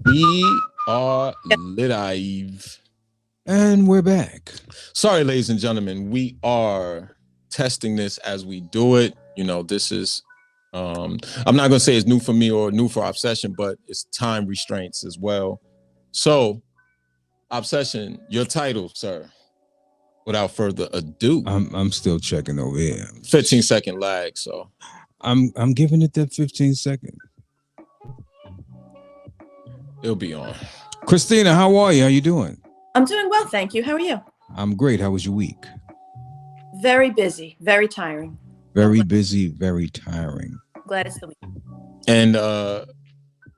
We are live. And we're back. Sorry, ladies and gentlemen, we are testing this as we do it. You know, this is, I'm not going to say it's new for me or new for Obsession, but it's time restraints as well. So, Obsession, your title, sir, without further ado. I'm still checking over here. 15-second lag, so. I'm giving it that 15 second. It'll be on. Christina, how are you? How you doing? I'm doing well, thank you. How are you? I'm great. How was your week? Very busy, very tiring. Very busy, very tiring. Glad it's the week. And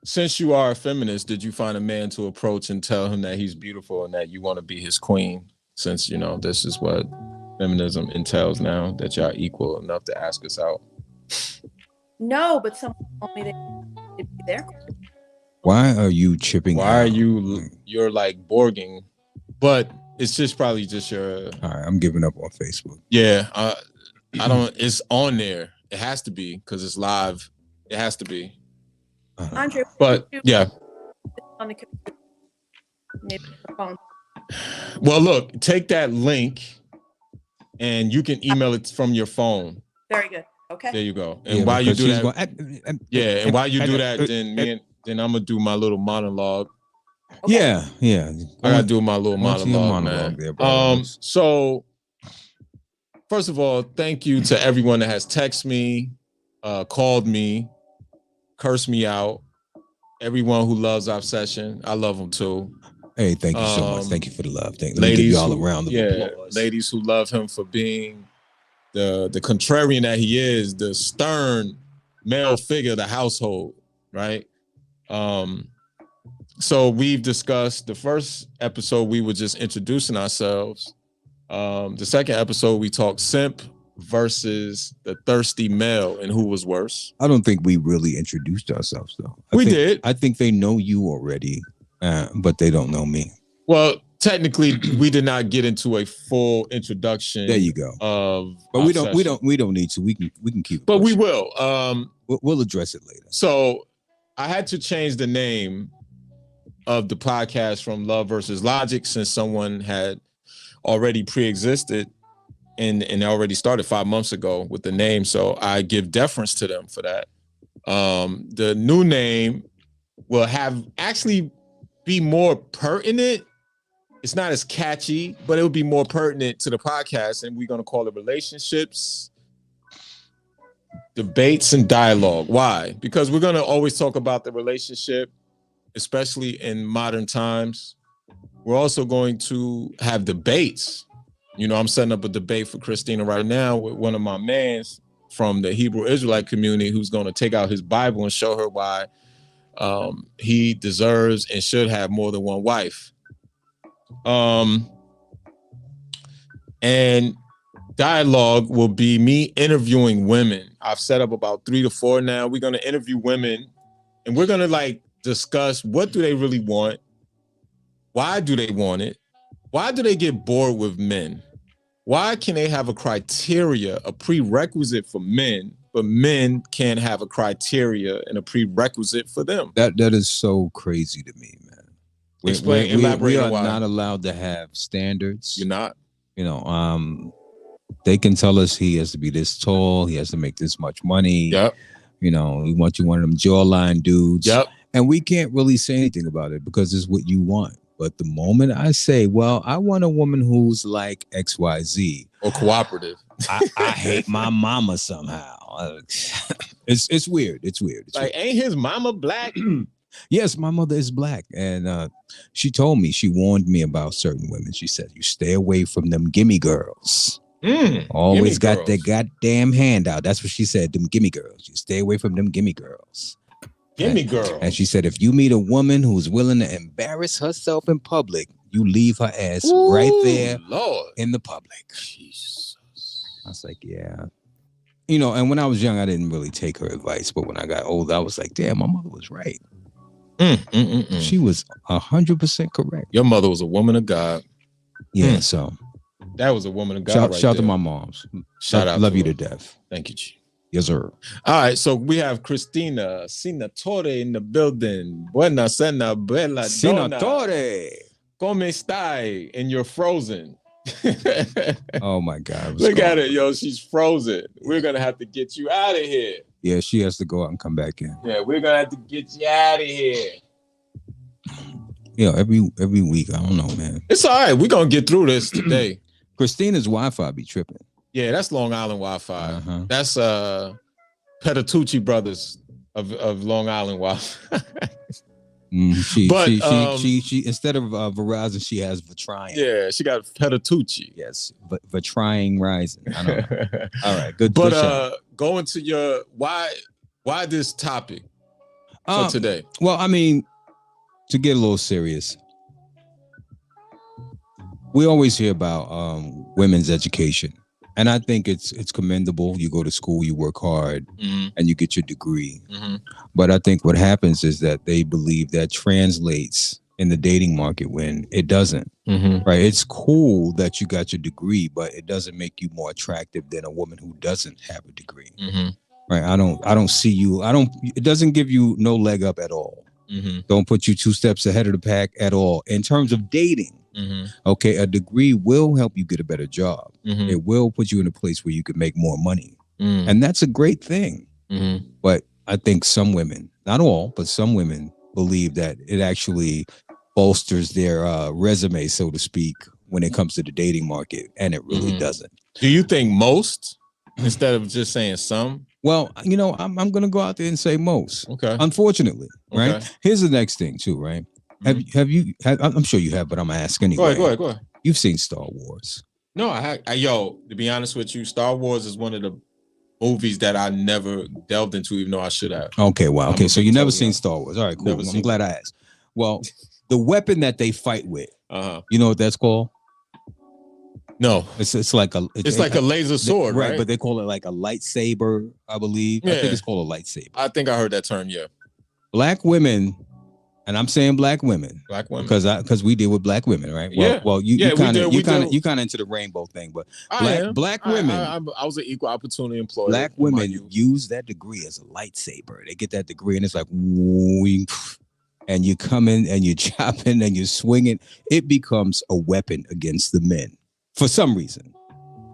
since you are a feminist, did you find a man to approach and tell him that he's beautiful and that you want to be his queen? Since, you know, this is what feminism entails now, that y'all equal enough to ask us out. No, but someone told me they'd be there. Why are you chipping Why out? are you're like Borging, but it's just probably just your. All right, I'm giving up on Facebook. Yeah, I don't. It's on there. It has to be because it's live. It has to be. Andre, but yeah. On the computer, maybe the phone. Well, look, take that link, and you can email it from your phone. Very good. Okay. There you go. And while you do that, and while you do that, then I'm gonna do my little monologue. Okay. Yeah. I gotta do my little monologue, man. There, so first of all, thank you to everyone that has texted me, called me, cursed me out. Everyone who loves Obsession, I love them too. Hey, thank you so much. Thank you for the love. Thank ladies you all around the applause. Ladies who love him for being the contrarian that he is, the stern male figure of the household, right? So we've discussed the first episode, we were just introducing ourselves. The second episode, we talked simp versus the thirsty male and who was worse. I don't think we really introduced ourselves, though. We did. I think they know you already, but they don't know me. Well, technically, we did not get into a full introduction. There you go. But we don't need to. We can keep it. But pushing. We will. We'll address it later. So I had to change the name of the podcast from Love versus Logic since someone had already pre-existed and already started 5 months ago with the name. So I give deference to them for that. The new name will have actually be more pertinent. It's not as catchy, but it will be more pertinent to the podcast. And we're going to call it Relationships, Debates, and Dialogue. Why? Because we're going to always talk about the relationship, especially in modern times. We're also going to have debates. You know, I'm setting up a debate for Christina right now with one of my mans from the Hebrew Israelite community who's going to take out his Bible and show her why he deserves and should have more than one wife. And dialogue will be me interviewing women. I've set up about 3 to 4 now. We're going to interview women and we're going to like discuss what do they really want? Why do they want it? Why do they get bored with men? Why can they have a criteria, a prerequisite for men, but men can't have a criteria and a prerequisite for them? That is so crazy to me, man. Elaborate. We are not allowed to have standards. You're not? You know, they can tell us he has to be this tall, he has to make this much money. Yep. You know, we want you one of them jawline dudes. Yep. And we can't really say anything about it because it's what you want. But the moment I say, well, I want a woman who's like XYZ. Or cooperative. I hate my mama somehow. It's weird. It's weird. Like, ain't his mama black? Yes, my mother is black. And she told me, she warned me about certain women. She said, you stay away from them gimme girls. Always got their goddamn hand out. That's what she said, them gimme girls. You stay away from them gimme girls. Gimme girl. And she said, if you meet a woman who's willing to embarrass herself in public, you leave her ass right there in the public. Jesus. I was like, yeah. You know, and when I was young, I didn't really take her advice. But when I got older, I was like, damn, my mother was right. She was 100% correct. Your mother was a woman of God. Yeah, so. That was a woman of God. Shout to my moms. Shout out. Love you to death. Thank you, G. Yes, sir. All right, so we have Christina Senatore in the building. Buena cena, bella donna. Senatore. Come stai? And you're frozen. Oh my God. Look at it, yo. She's frozen. We're going to have to get you out of here. Yeah, she has to go out and come back in. Yeah, we're going to have to get you out of here. Yeah, every week. I don't know, man. It's all right. We're going to get through this today. Christina's Wi-Fi be tripping. Yeah, that's Long Island Wi-Fi. That's Petitucci brothers of Long Island Wi-Fi. She instead of Verizon, she has Vatrion. Yeah, she got Petitucci. Yes, but Vatrion Rising. I know. All right, good. But good going to your why this topic for today? Well, I mean, to get a little serious, we always hear about women's education. And I think it's commendable. You go to school, you work hard, and you get your degree. But I think what happens is that they believe that translates in the dating market when it doesn't. Right? It's cool that you got your degree, but it doesn't make you more attractive than a woman who doesn't have a degree. Right? I don't see you. It doesn't give you no leg up at all. Don't put you 2 steps ahead of the pack at all in terms of dating. Okay, a degree will help you get a better job. It will put you in a place where you can make more money. And that's a great thing. But I think some women, not all, but some women believe that it actually bolsters their resume, so to speak, when it comes to the dating market. And it really doesn't. Do you think most instead of just saying some? Well, you know, I'm going to go out there and say most. Okay. Unfortunately, right? Here's the next thing too, right? Have you? I'm sure you have, but I'm gonna ask anyway. Go ahead. You've seen Star Wars? No, yo, to be honest with you, Star Wars is one of the movies that I never delved into, even though I should have. Okay, wow. Okay, so you never seen Star Wars? All right, cool. I'm glad I asked. Well, the weapon that they fight with, you know what that's called? No, it's like a laser sword, right? But they call it like a lightsaber, I believe. Yeah. I think it's called a lightsaber. I think I heard that term. Yeah, black women. And I'm saying black women because we deal with black women, right? Well, you kind of into the rainbow thing, but black women. I was an equal opportunity employee. Black women use that degree as a lightsaber. They get that degree, and it's like, and you come in and you chop in and you swing it. It becomes a weapon against the men for some reason.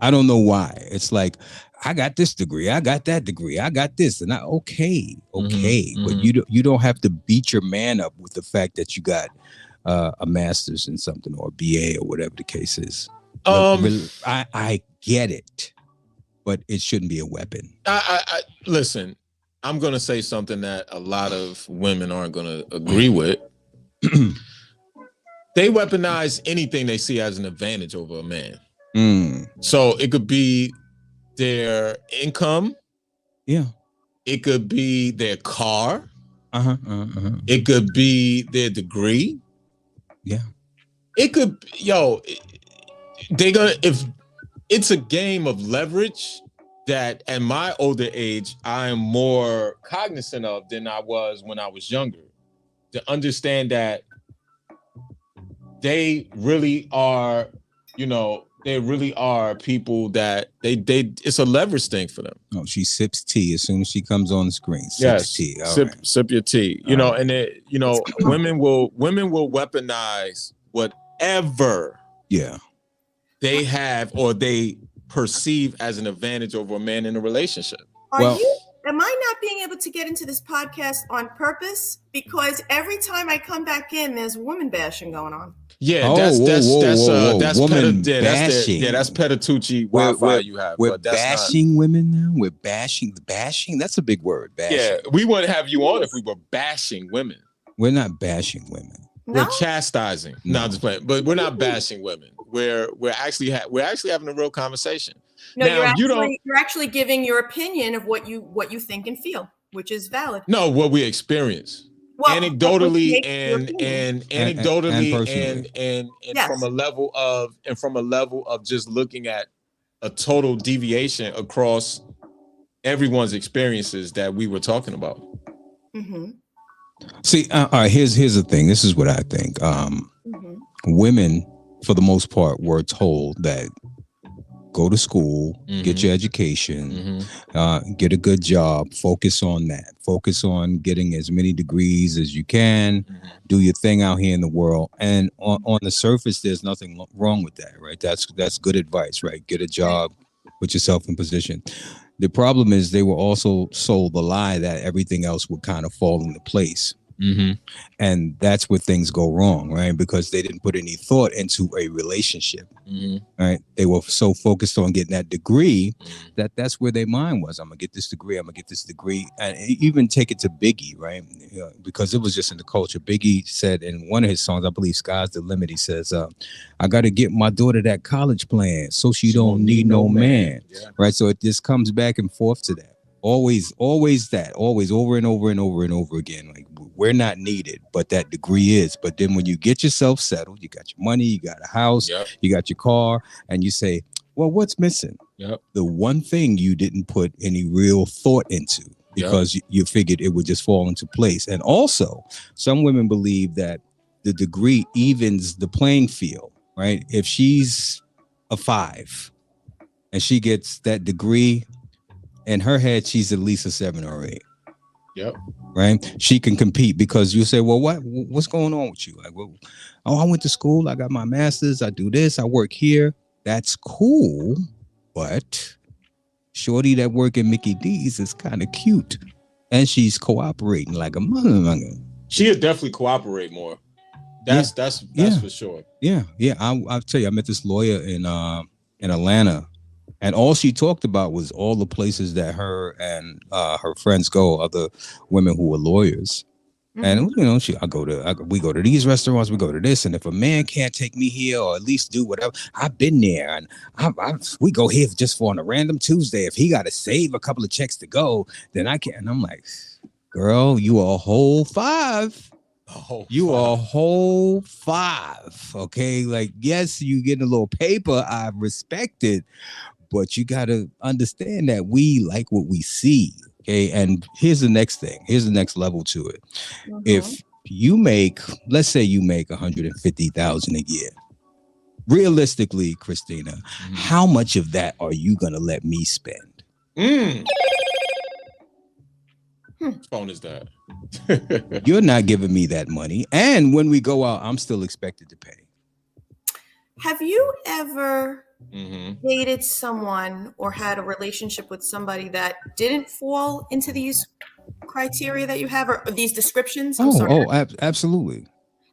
I don't know why. It's like, I got this degree, I got that degree, I got this, and but you don't have to beat your man up with the fact that you got a master's in something or a BA or whatever the case is. I get it, but it shouldn't be a weapon. I listen. I'm gonna say something that a lot of women aren't gonna agree with. They weaponize anything they see as an advantage over a man. So it could be their income. Yeah. It could be their car. It could be their degree. Yeah. It could, if it's a game of leverage that at my older age, I am more cognizant of than I was when I was younger. To understand that they really are, they really are people that they it's a leverage thing for them. Oh, she sips tea as soon as she comes on the screen. Sips tea. Sip your tea. And women will weaponize whatever they have or they perceive as an advantage over a man in a relationship. Am I not being able to get into this podcast on purpose? Because every time I come back in, there's woman bashing going on. Yeah, that's woman bashing. That's Petitucci Wi-Fi you have. We're bashing women now. We're bashing. That's a big word. Bashing. Yeah, we wouldn't have you on if we were bashing women. We're not bashing women. We're chastising. No, I'm just playing. But we're not bashing women. We're actually having a real conversation. No, now, you're actually giving your opinion of what you think and feel, which is valid. No, what we experience. Well, anecdotally and yes. from a level of just looking at a total deviation across everyone's experiences that we were talking about. See, all right, here's the thing. This is what I think. Women, for the most part, were told that go to school, get your education, get a good job, focus on that. Focus on getting as many degrees as you can, do your thing out here in the world. And on the surface, there's nothing wrong with that, right? That's good advice, right? Get a job, put yourself in position. The problem is they were also sold the lie that everything else would kind of fall into place. And that's where things go wrong, right? Because they didn't put any thought into a relationship, right? They were so focused on getting that degree that's where their mind was. I'm gonna get this degree. And even take it to Biggie, right? Because it was just in the culture. Biggie said in one of his songs, I believe "Sky's the Limit," he says, "I got to get my daughter that college plan so she don't need no man." Right? So it just comes back and forth to that. Always that, always over and over and over and over again. Like, we're not needed, but that degree is. But then when you get yourself settled, you got your money, you got a house, you got your car, and you say, well, what's missing? The one thing you didn't put any real thought into because you figured it would just fall into place. And also, some women believe that the degree evens the playing field, right? If she's a 5 and she gets that degree, in her head, she's at least a 7 or 8. Right? She can compete because you say, well, what's going on with you? Like, well, I went to school. I got my master's. I do this. I work here. That's cool. But shorty that work at Mickey D's is kind of cute. And she's cooperating like a mother. She'll definitely cooperate more. That's for sure. Yeah. I'll tell you, I met this lawyer in Atlanta. And all she talked about was all the places that her and her friends go, other women who were lawyers. And we go to these restaurants, we go to this, and if a man can't take me here or at least do whatever, I've been there, and we go here just for on a random Tuesday. If he got to save a couple of checks to go, then I can. And I'm like, girl, you are a whole 5. You are a whole 5. Okay, like yes, you getting a little paper. I respect it. But you got to understand that we like what we see. Okay. And here's the next thing. Here's the next level to it. If you let's say you make $150,000 a year, realistically, Christina, how much of that are you going to let me spend? Whose phone is that? You're not giving me that money. And when we go out, I'm still expected to pay. Have you ever dated someone or had a relationship with somebody that didn't fall into these criteria that you have or these descriptions? Absolutely.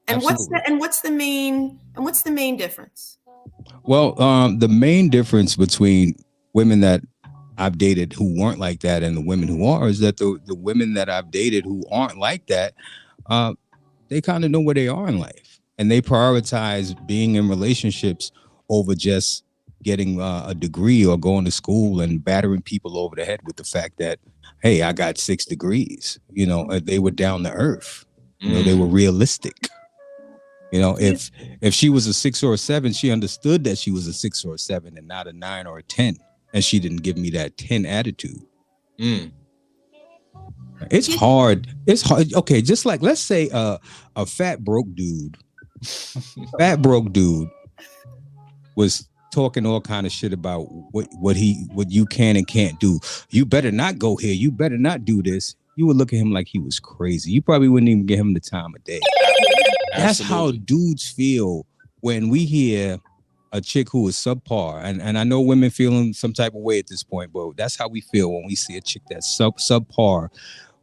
And what's the main difference? Well, the main difference between women that I've dated who weren't like that and the women who are is that the women that I've dated who aren't like that, they kind of know where they are in life, and they prioritize being in relationships over just getting a degree or going to school and battering people over the head with the fact that, hey, I got 6 degrees. They were down to earth. They were realistic. If she was a 6 or a 7, she understood that she was a 6 or a 7 and not a 9 or a 10. And she didn't give me that 10 attitude. It's hard. Okay, just like let's say a fat broke dude was talking all kind of shit about what you can and can't do. You better not go here. You better not do this. You would look at him like he was crazy. You probably wouldn't even give him the time of day. That's how dudes feel when we hear a chick who is subpar. And I know women feeling some type of way at this point, but that's how we feel when we see a chick that's subpar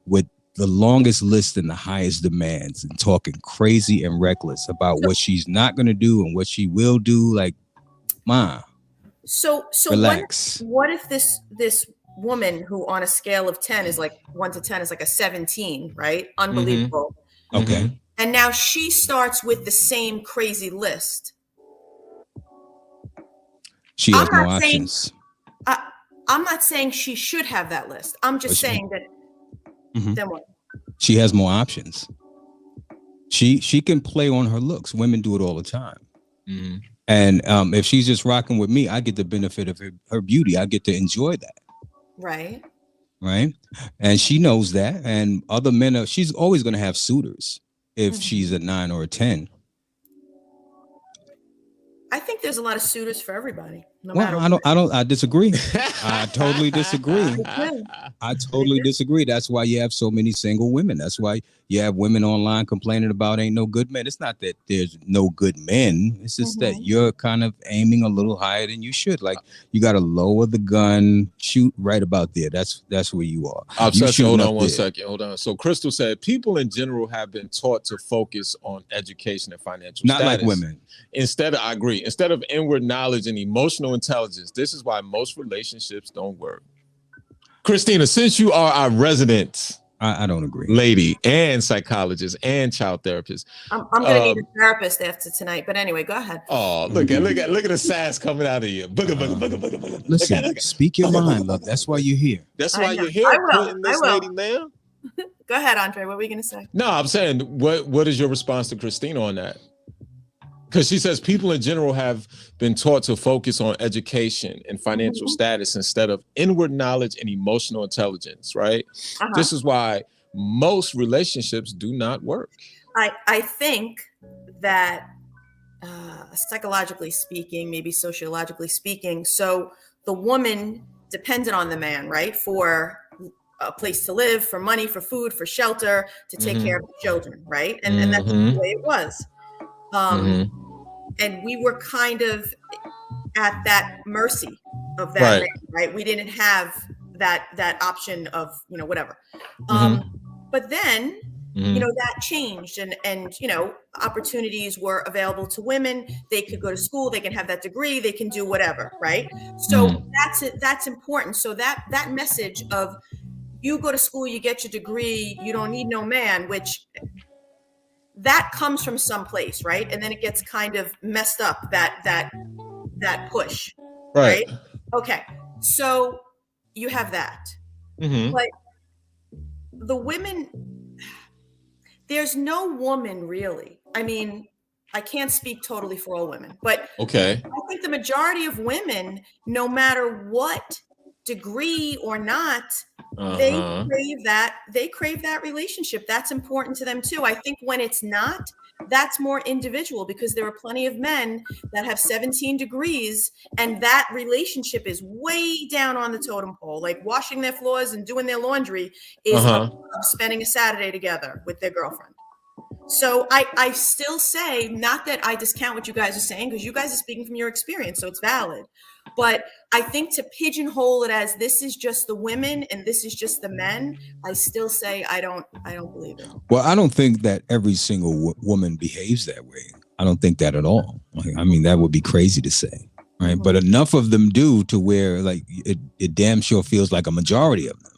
with the longest list and the highest demands and talking crazy and reckless about what she's not going to do and what she will do. Like, Ma. So relax. What if this woman who on a scale of 10 is like 1 to 10 is like a 17, right? Unbelievable. Okay. And now she starts with the same crazy list. She has more options. I'm not saying she should have that list. I'm just saying that then what? She has more options. She can play on her looks. Women do it all the time. And if she's just rocking with me, I get the benefit of her beauty. I get to enjoy that. Right. And she knows that. And other men she's always going to have suitors if she's a 9 or a 10. I think there's a lot of suitors for everybody. No well, I disagree. I totally disagree. I totally disagree. That's why you have so many single women. That's why you have women online complaining about ain't no good men. It's not that there's no good men. It's just that you're kind of aiming a little higher than you should. Like you got to lower the gun, shoot right about there. That's where you are. Hold on one second. Hold on. So Crystal said people in general have been taught to focus on education and financial status. Not like women. I agree. Instead of inward knowledge and emotional intelligence, this is why most relationships don't work. Christina, since you are our resident, I don't agree, lady and psychologist and child therapist, I'm gonna need a therapist after tonight. But anyway, go ahead. Oh, look at the sass coming out of you. Booga. Listen, speak your mind, love. That's why you're here. That's why you're here. Putting this lady down. Go ahead, Andre. What were you gonna say? No, I'm saying what is your response to Christina on that? Because she says people in general have been taught to focus on education and financial status instead of inward knowledge and emotional intelligence, right? This is why most relationships do not work. I think that psychologically speaking, maybe sociologically speaking, so the woman depended on the man, right? For a place to live, for money, for food, for shelter, to take care of the children, right? And that's the way it was. And we were kind of at that mercy of that man, right? We didn't have that option of, whatever. But then, that changed and, opportunities were available to women. They could go to school, they can have that degree, they can do whatever, right? So that's it. That's important. So that message of you go to school, you get your degree, you don't need no man, which that comes from someplace, right? And then it gets kind of messed up, that push, right? Okay, so you have that. But the women, there's no woman really. I mean, I can't speak totally for all women, but I think the majority of women, no matter what degree or not, they crave that relationship. That's important to them too. I think when it's not, that's more individual, because there are plenty of men that have 17 degrees and that relationship is way down on the totem pole. Like washing their floors and doing their laundry is spending a Saturday together with their girlfriend. So I still say, not that I discount what you guys are saying, because you guys are speaking from your experience, so it's valid. But I think to pigeonhole it as this is just the women and this is just the men, I still say I don't believe it. Well, I don't think that every single woman behaves that way. I don't think that at all. I mean, that would be crazy to say, right? But enough of them do to where like it damn sure feels like a majority of them.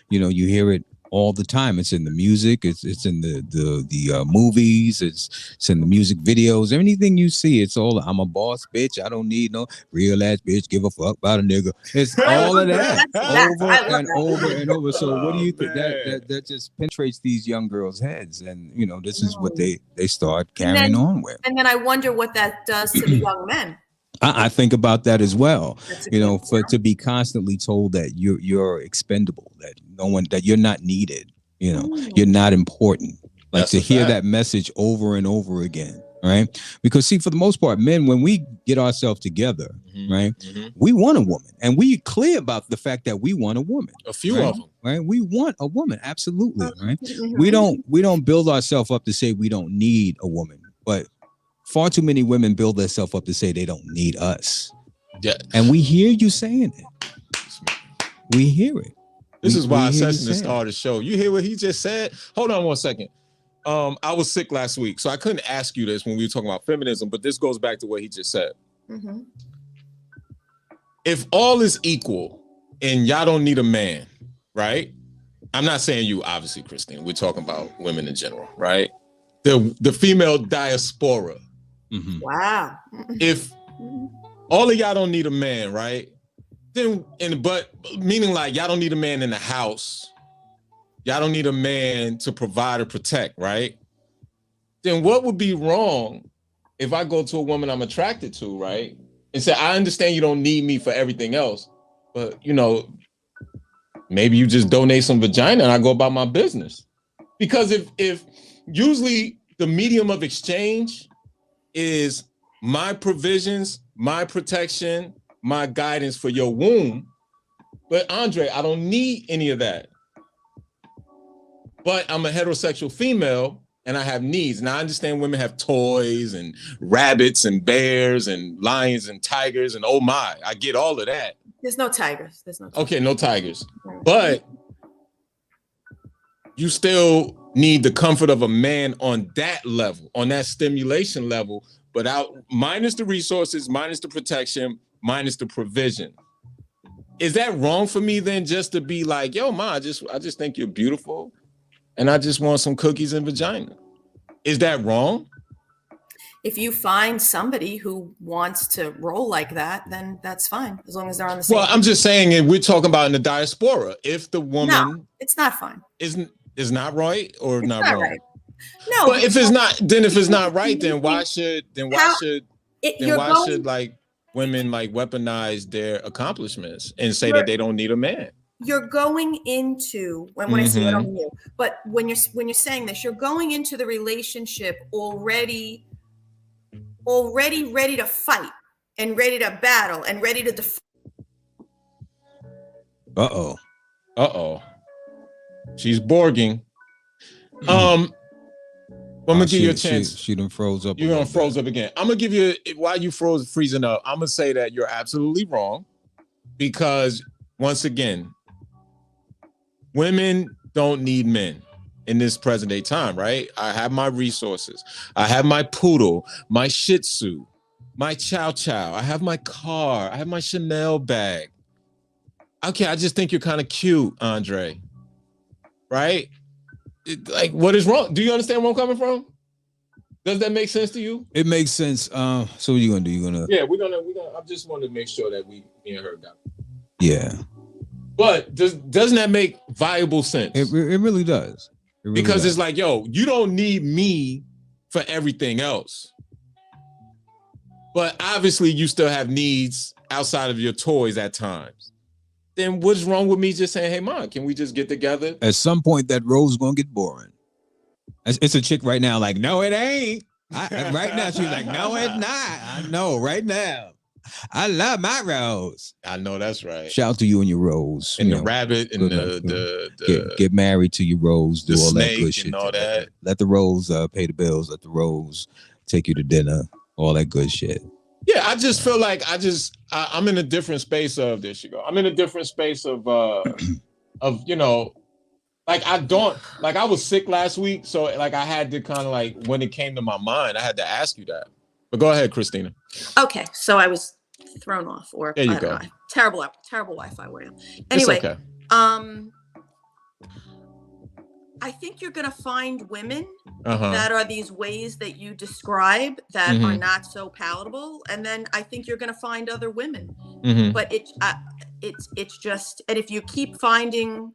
You hear it all the time. It's in the music, it's in the movies, it's in the music videos. Anything you see, it's all I'm a boss bitch, I don't need no real ass bitch, give a fuck about a nigga. It's all of that over and over. So what do you think that just penetrates these young girls' heads, and this is what they start carrying on with. And then I wonder what that does to the young men. I think about that as well. To be constantly told that you're expendable, that you're not needed, you're not important. Like that's to hear that message over and over again, right? Because see, for the most part, men, when we get ourselves together, right, we want a woman, and we clear about the fact that we want a woman. A few of them, right? We want a woman, absolutely, right? We don't build ourselves up to say we don't need a woman, but far too many women build themselves up to say they don't need us. Yeah. And we hear you saying it. We hear it. This is why I said to start the show. You hear what he just said? Hold on one second. I was sick last week, so I couldn't ask you this when we were talking about feminism, but this goes back to what he just said. If all is equal and y'all don't need a man, right? I'm not saying you, obviously, Christine. We're talking about women in general, right? The female diaspora. Wow. If all of y'all don't need a man, right? But meaning like y'all don't need a man in the house. Y'all don't need a man to provide or protect, right? Then what would be wrong if I go to a woman I'm attracted to, right? And say, I understand you don't need me for everything else, but maybe you just donate some vagina and I go about my business. Because if usually the medium of exchange is my provisions, my protection, my guidance for your womb. But Andre, I don't need any of that. But I'm a heterosexual female and I have needs. Now I understand women have toys and rabbits and bears and lions and tigers and oh my, I get all of that. There's no tigers. Okay, no tigers. But you still need the comfort of a man on that level, on that stimulation level, but minus the resources, minus the protection, minus the provision. Is that wrong for me then just to be like, yo, ma, I just think you're beautiful and I just want some cookies and vagina? Is that wrong? If you find somebody who wants to roll like that, then that's fine, as long as they're on the same. Well, I'm just saying, and we're talking about in the diaspora. If the woman, no, it's not fine. Is not right or it's not wrong? Right. No. But if it's not right, then why should like women like weaponize their accomplishments and say that they don't need a man? You're going into when I say I don't mean you, but when you're saying this, you're going into the relationship already ready to fight and ready to battle and ready to defend. She's borging. I'm gonna give you a chance. She done froze up. You're gonna froze up again. I'm gonna give you while you freezing up. I'm gonna say that you're absolutely wrong, because once again, women don't need men in this present day time, right? I have my resources. I have my poodle, my Shih Tzu, my Chow Chow. I have my car. I have my Chanel bag. Okay, I just think you're kind of cute, Andre. Right? Like, what is wrong? Do you understand where I'm coming from? Does that make sense to you? It makes sense. So what are you gonna do? Yeah, we're gonna. I just want to make sure that me and her got it. Yeah. But doesn't that make viable sense? It really does. Because it's like, yo, you don't need me for everything else. But obviously you still have needs outside of your toys at times. Then what's wrong with me just saying, hey, Mom, can we just get together? At some point, that role's gonna get boring. It's a chick right now like, no, it ain't. Right now, she's like, no, it's not. I know right now. I love my rose. I know that's right. Shout out to you and your rose. And the rabbit and the get married to your rose, do all that good shit. And all that. Let the rose pay the bills. Let the rose take you to dinner. All that good shit. Yeah, I just feel like I'm in a different space of this. I'm in a different space of like I was sick last week, so like I had to kind of like when it came to my mind, I had to ask you that. But go ahead, Christina. Okay, so I was thrown off, or there you go. Terrible Wi-Fi where I am. Anyway, it's okay. I think you're gonna find women that are these ways that you describe that are not so palatable, and then I think you're gonna find other women. But it's just, and if you keep finding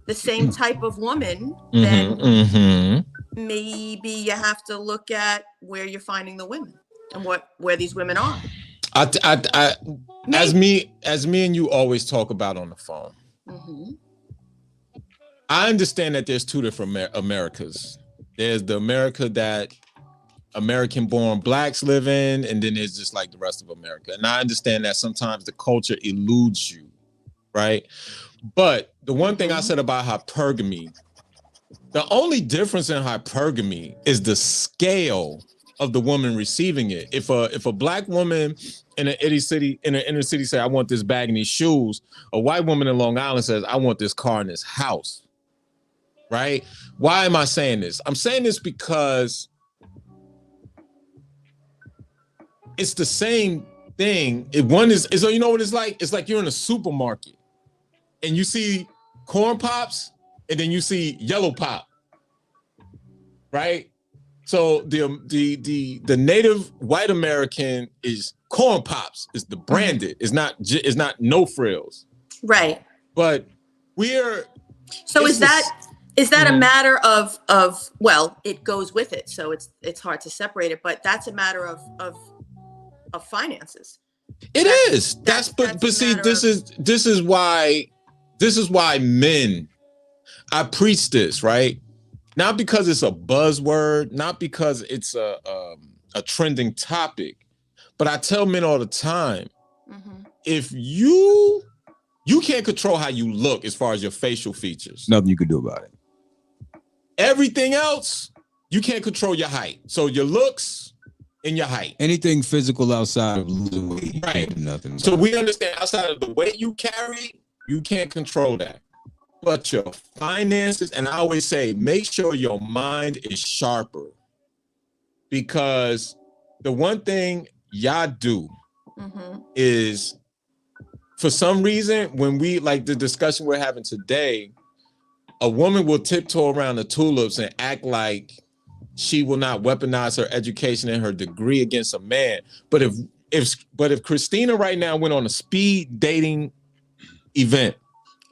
the same type of woman, then maybe you have to look at where you're finding the women and where these women are. As me and you always talk about on the phone. I understand that there's two different Americas. There's the America that American-born blacks live in, and then there's just like the rest of America. And I understand that sometimes the culture eludes you, right? But the one thing I said about hypergamy, the only difference in hypergamy is the scale of the woman receiving it. If a black woman in an inner city say, I want this bag and these shoes, a white woman in Long Island says, I want this car and this house. Right? Why am I saying this? I'm saying this because it's the same thing. One is you know what it's like? It's like you're in a supermarket and you see corn pops and then you see yellow pop. Right? So the native white American is corn pops, is the branded, is not no frills. Right. But is that a matter of well, it goes with it, so it's hard to separate it, but that's a matter of finances. It is. But see, this is why men, I preach this, right? Not because it's a buzzword, not because it's a trending topic, but I tell men all the time, if you can't control how you look as far as your facial features. Nothing you can do about it. Everything else, you can't control your height. So your looks and your height. Anything physical outside of losing weight, you can't do nothing. So we understand outside of the weight you carry, you can't control that. But your finances, and I always say, make sure your mind is sharper. Because the one thing y'all do is, for some reason, when we, like the discussion we're having today, a woman will tiptoe around the tulips and act like she will not weaponize her education and her degree against a man. But if Christina right now went on a speed dating event,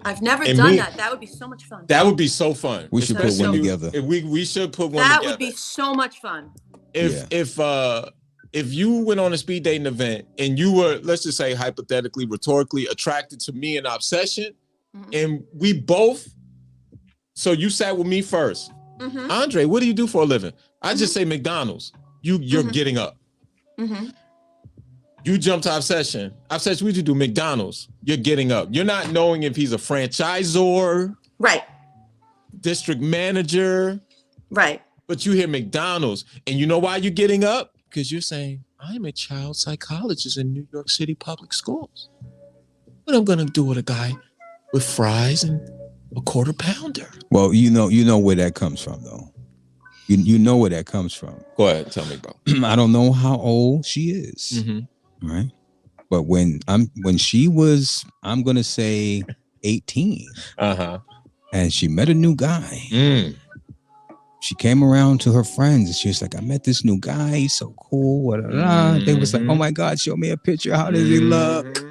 I've never done that. That would be so much fun. That would be so fun. We should put one together. We should put one together. That would be so much fun. If you went on a speed dating event and you were, let's just say hypothetically, rhetorically attracted to me in Obsession, and we both, so you sat with me first. Andre, what do you do for a living? I just say McDonald's. You're getting up. You jump to Obsession. Obsession, what do you do? McDonald's. You're getting up. You're not knowing if he's a franchisor. Right. District manager. Right. But you hear McDonald's, and you know why you're getting up? Because you're saying, I'm a child psychologist in New York City public schools. What I'm gonna do with a guy with fries and a quarter pounder? Well, you know where that comes from, though. You know where that comes from. Go ahead, tell me, bro. I don't know how old she is, right? But when she was, I'm gonna say 18, and she met a new guy. She came around to her friends and she was like, I met this new guy. He's so cool. They was like, oh my God, show me a picture. How does he look?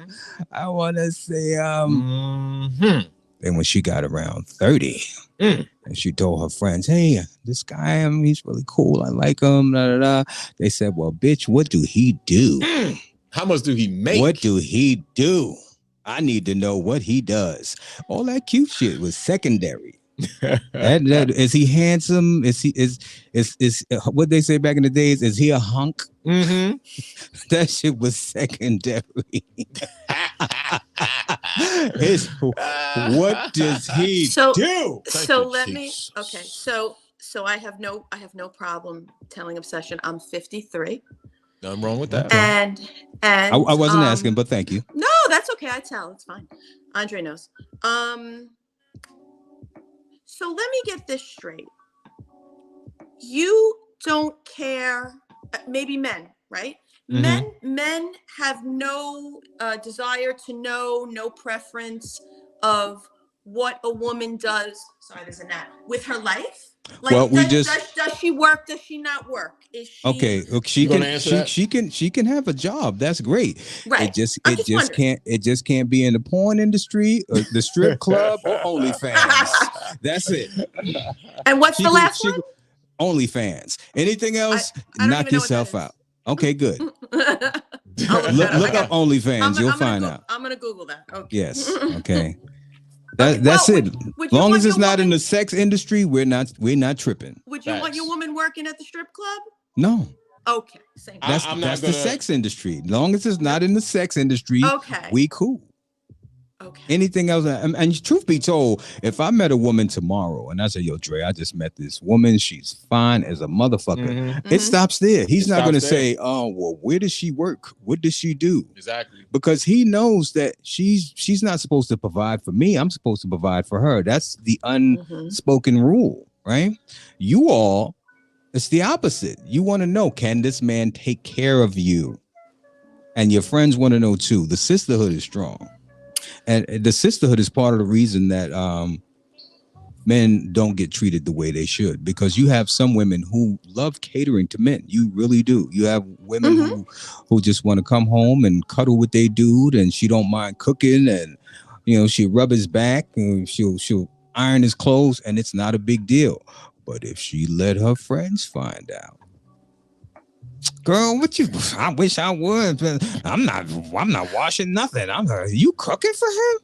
I want to say, And when she got around 30, and she told her friends, hey, this guy, he's really cool. I like him. They said, well, bitch, what do he do? How much do he make? What do he do? I need to know what he does. All that cute shit was secondary. that is he handsome? Is what they say back in the days? Is he a hunk? That shit was secondary. What does he do? So let me. Okay, so I have no problem telling Obsession I'm 53. Nothing wrong with that. And I wasn't asking, but thank you. No, that's okay. I tell. It's fine. Andre knows. So let me get this straight. You don't care, maybe men, right? Men have no desire to know, no preference of what a woman does. Sorry, there's a gnat. With her life. Like, well, does she work? Does she not work? Is she okay? She can have a job. That's great. Right. It just can't be in the porn industry, or the strip club, or OnlyFans. That's it. And what's the last one? OnlyFans. Anything else? Knock yourself out. Okay, good. Look up OnlyFans. You'll find out. I'm gonna Google that. Okay. Yes. Okay. That's it. As long as it's not in the sex industry, we're not tripping. Would you want your woman working at the strip club? No. Okay. Same. That's the sex industry. As long as it's not in the sex industry, we cool. Okay. Anything else? And truth be told, if I met a woman tomorrow and I say, yo, Dre, I just met this woman. She's fine as a motherfucker. It stops there. He's not going to say, oh, well, where does she work? What does she do? Exactly. Because he knows that she's not supposed to provide for me. I'm supposed to provide for her. That's the unspoken rule, right? You all, it's the opposite. You want to know, can this man take care of you? And your friends want to know too. The sisterhood is strong. And the sisterhood is part of the reason that men don't get treated the way they should, because you have some women who love catering to men. You really do. You have women who just want to come home and cuddle with their dude, and she don't mind cooking, and she'll rub his back and she'll iron his clothes, and it's not a big deal. But if she let her friends find out, girl, I wish I would, but I'm not washing nothing. You cooking for him?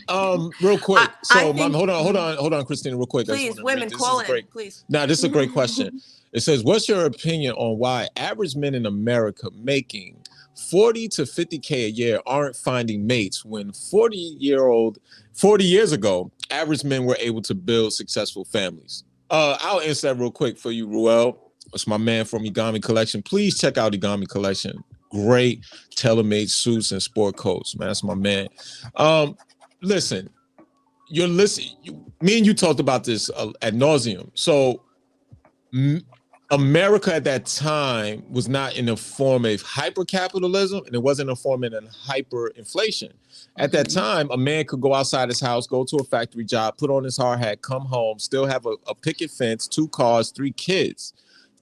Real quick. Hold on, Christina, real quick. Please, women, call in, please. Now, this is a great question. It says, what's your opinion on why average men in America making 40 to 50K a year aren't finding mates when 40 years ago, average men were able to build successful families? I'll answer that real quick for you, Ruel. It's my man from Igami Collection. Please check out Igami Collection. Great tailor-made suits and sport coats, man. That's my man. Listen, me and you talked about this ad nauseum. So America at that time was not in a form of hyper-capitalism, and it wasn't a form of hyperinflation. At that time, a man could go outside his house, go to a factory job, put on his hard hat, come home, still have a picket fence, 2 cars, 3 kids.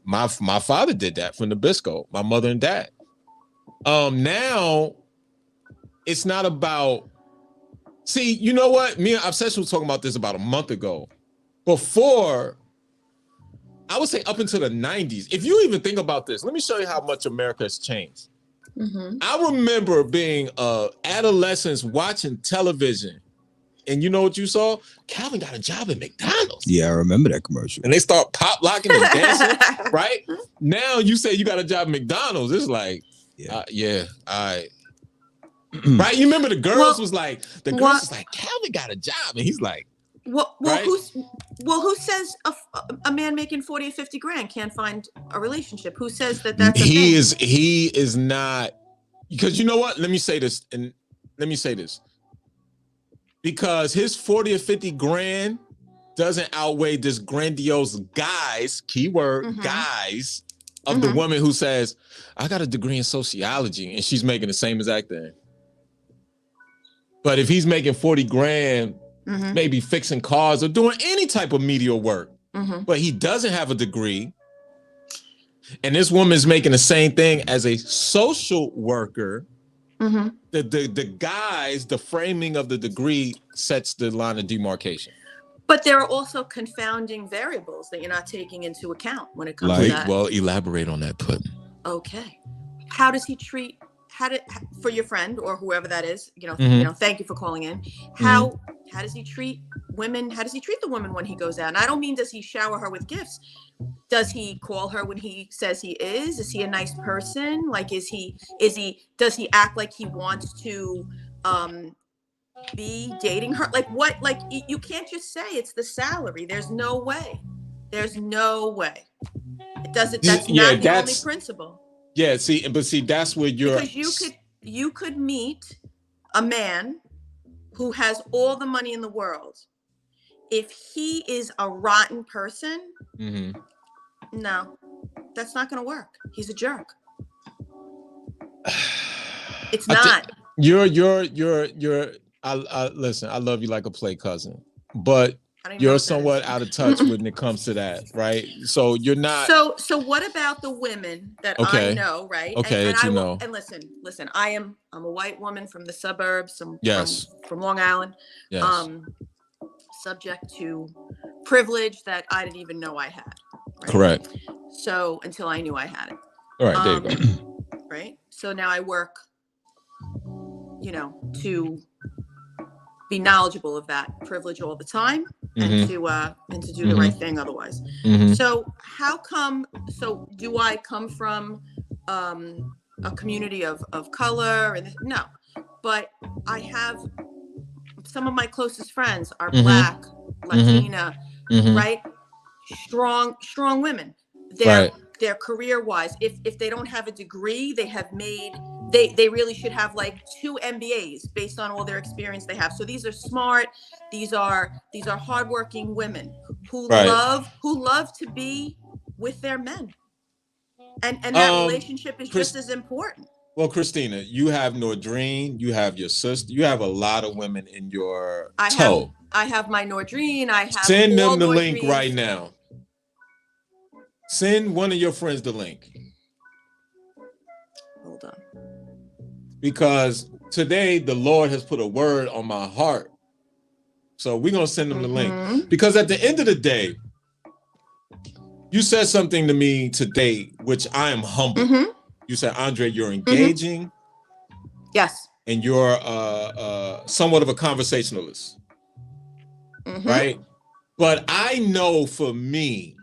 My father did that from Nabisco, my mother and dad. Now, it's not about... See, you know what? Me and Obsession was talking about this about a month ago. Before... I would say up until the 90s. If you even think about this, let me show you how much America has changed. I remember being adolescents watching television. And you know what you saw? Calvin got a job at McDonald's. Yeah, I remember that commercial. And they start pop locking and dancing, right? Now you say you got a job at McDonald's. It's like, all right. Right? You remember the girls was like, Calvin got a job. And he's like, who says a man making 40 or 50 grand can't find a relationship? Who says that's a thing? He is not, because you know what? Let me say this. Because his 40 or 50 grand doesn't outweigh this grandiose guys, keyword guys, of the woman who says, I got a degree in sociology, and she's making the same exact thing. But if he's making 40 grand, maybe fixing cars or doing any type of media work, but he doesn't have a degree, and this woman's making the same thing as a social worker, the guys, the framing of the degree sets the line of demarcation. But there are also confounding variables that you're not taking into account when it comes to that. Well, elaborate on that, Puddin. Okay. How does he treat, for your friend or whoever that is, thank you for calling in. How does he treat women? How does he treat the woman when he goes out? And I don't mean, does he shower her with gifts? Does he call her when he says he is? Is he a nice person? Like, does he act like he wants to be dating her? Like what? Like, you can't just say it's the salary. There's no way. It doesn't, that's not the only principle. Yeah, see, that's where you're... Because you could meet a man who has all the money in the world. If he is a rotten person, no, that's not going to work. He's a jerk. It's not. Listen, I love you like a play cousin, but you're somewhat out of touch when it comes to that, right? So you're not. So what about the women that I know, right? Okay, and know. And listen. I'm a white woman from the suburbs, from Long Island, subject to privilege that I didn't even know I had. Right? Correct. So until I knew I had it. All right, there you go. Right. So now I work, to be knowledgeable of that privilege all the time, and to do the right thing otherwise. So how come? So do I come from a community of color? And no, but I have some of my closest friends are Black, Latina, right? Strong women. Their career-wise, if they don't have a degree, they really should have like 2 MBAs based on all their experience they have. So these are smart, these are hardworking women who love to be with their men. And that relationship is just as important. Well, Christina, you have Nordreen, you have your sister, you have a lot of women in your toe. I have my Nordreen, Send them the link right now. Send one of your friends the link. Hold on. Because today the Lord has put a word on my heart. So we're going to send them the link. Because at the end of the day, you said something to me today, which I am humbled. You said, Andre, you're engaging. Yes. and you're somewhat of a conversationalist, right? But I know for me,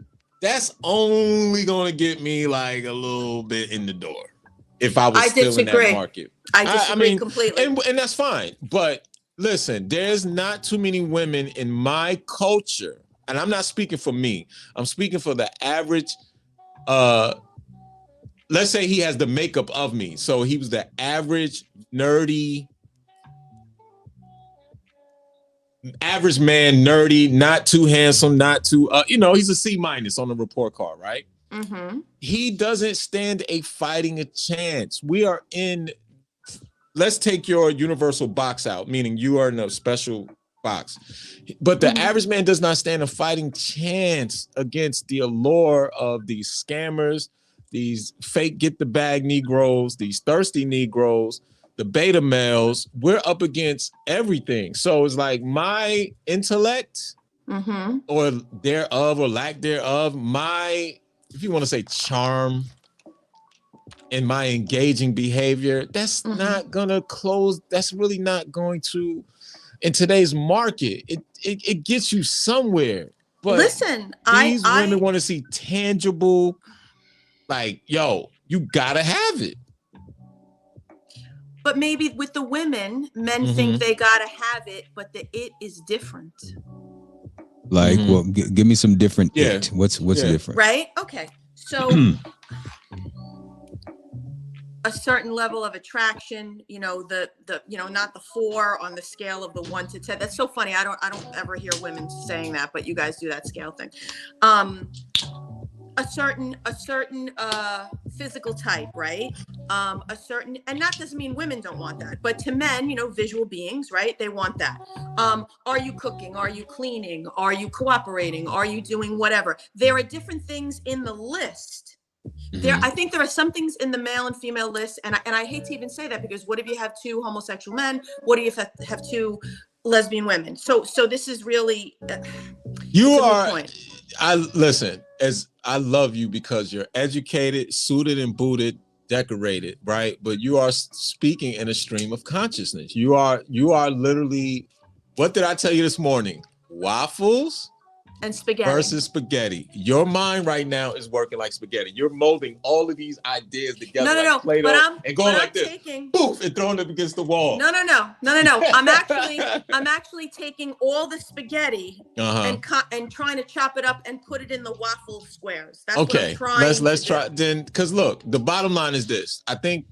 that's only going to get me like a little bit in the door if I was still in that market. I disagree completely. And that's fine. But listen, there's not too many women in my culture, and I'm not speaking for me. I'm speaking for the average, let's say he has the makeup of me. So he was the average nerdy, average man, nerdy, not too handsome, not too, he's a C- on the report card, right? He doesn't stand a fighting a chance. We are in, let's take your universal box out, meaning you are in a special box. But the average man does not stand a fighting chance against the allure of these scammers, these fake get the bag Negroes, these thirsty Negroes, the beta males. We're up against everything. So it's like my intellect or thereof or lack thereof, my, if you want to say charm and my engaging behavior, that's not gonna close. That's really not going to, in today's market, it gets you somewhere. But listen, these women want to see tangible, like, yo, you gotta have it. But maybe with the women, men think they gotta have it, but the it is different. Like, well, give me some different it. What's different? Right? Okay. So a certain level of attraction, the not the 4 on the scale of the 1 to 10. That's so funny. I don't ever hear women saying that, but you guys do that scale thing. A certain physical type, right? A certain, and that doesn't mean women don't want that, but to men, visual beings, right? They want that. Are you cooking? Are you cleaning? Are you cooperating? Are you doing whatever? There are different things in the list. I think there are some things in the male and female list, and I hate to even say that, because what if you have 2 homosexual men? What if you have 2 lesbian women? So this is really listen, as I love you because you're educated, suited and booted, decorated, right? But you are speaking in a stream of consciousness. You are literally, what did I tell you this morning? Waffles and spaghetti versus spaghetti. Your mind right now is working like spaghetti. You're molding all of these ideas together like Play-Doh and going like this, poof, and throwing them against the wall. No. I'm actually taking all the spaghetti and trying to chop it up and put it in the waffle squares. That's okay. What I'm trying let's try then, because look, the bottom line is this. I think,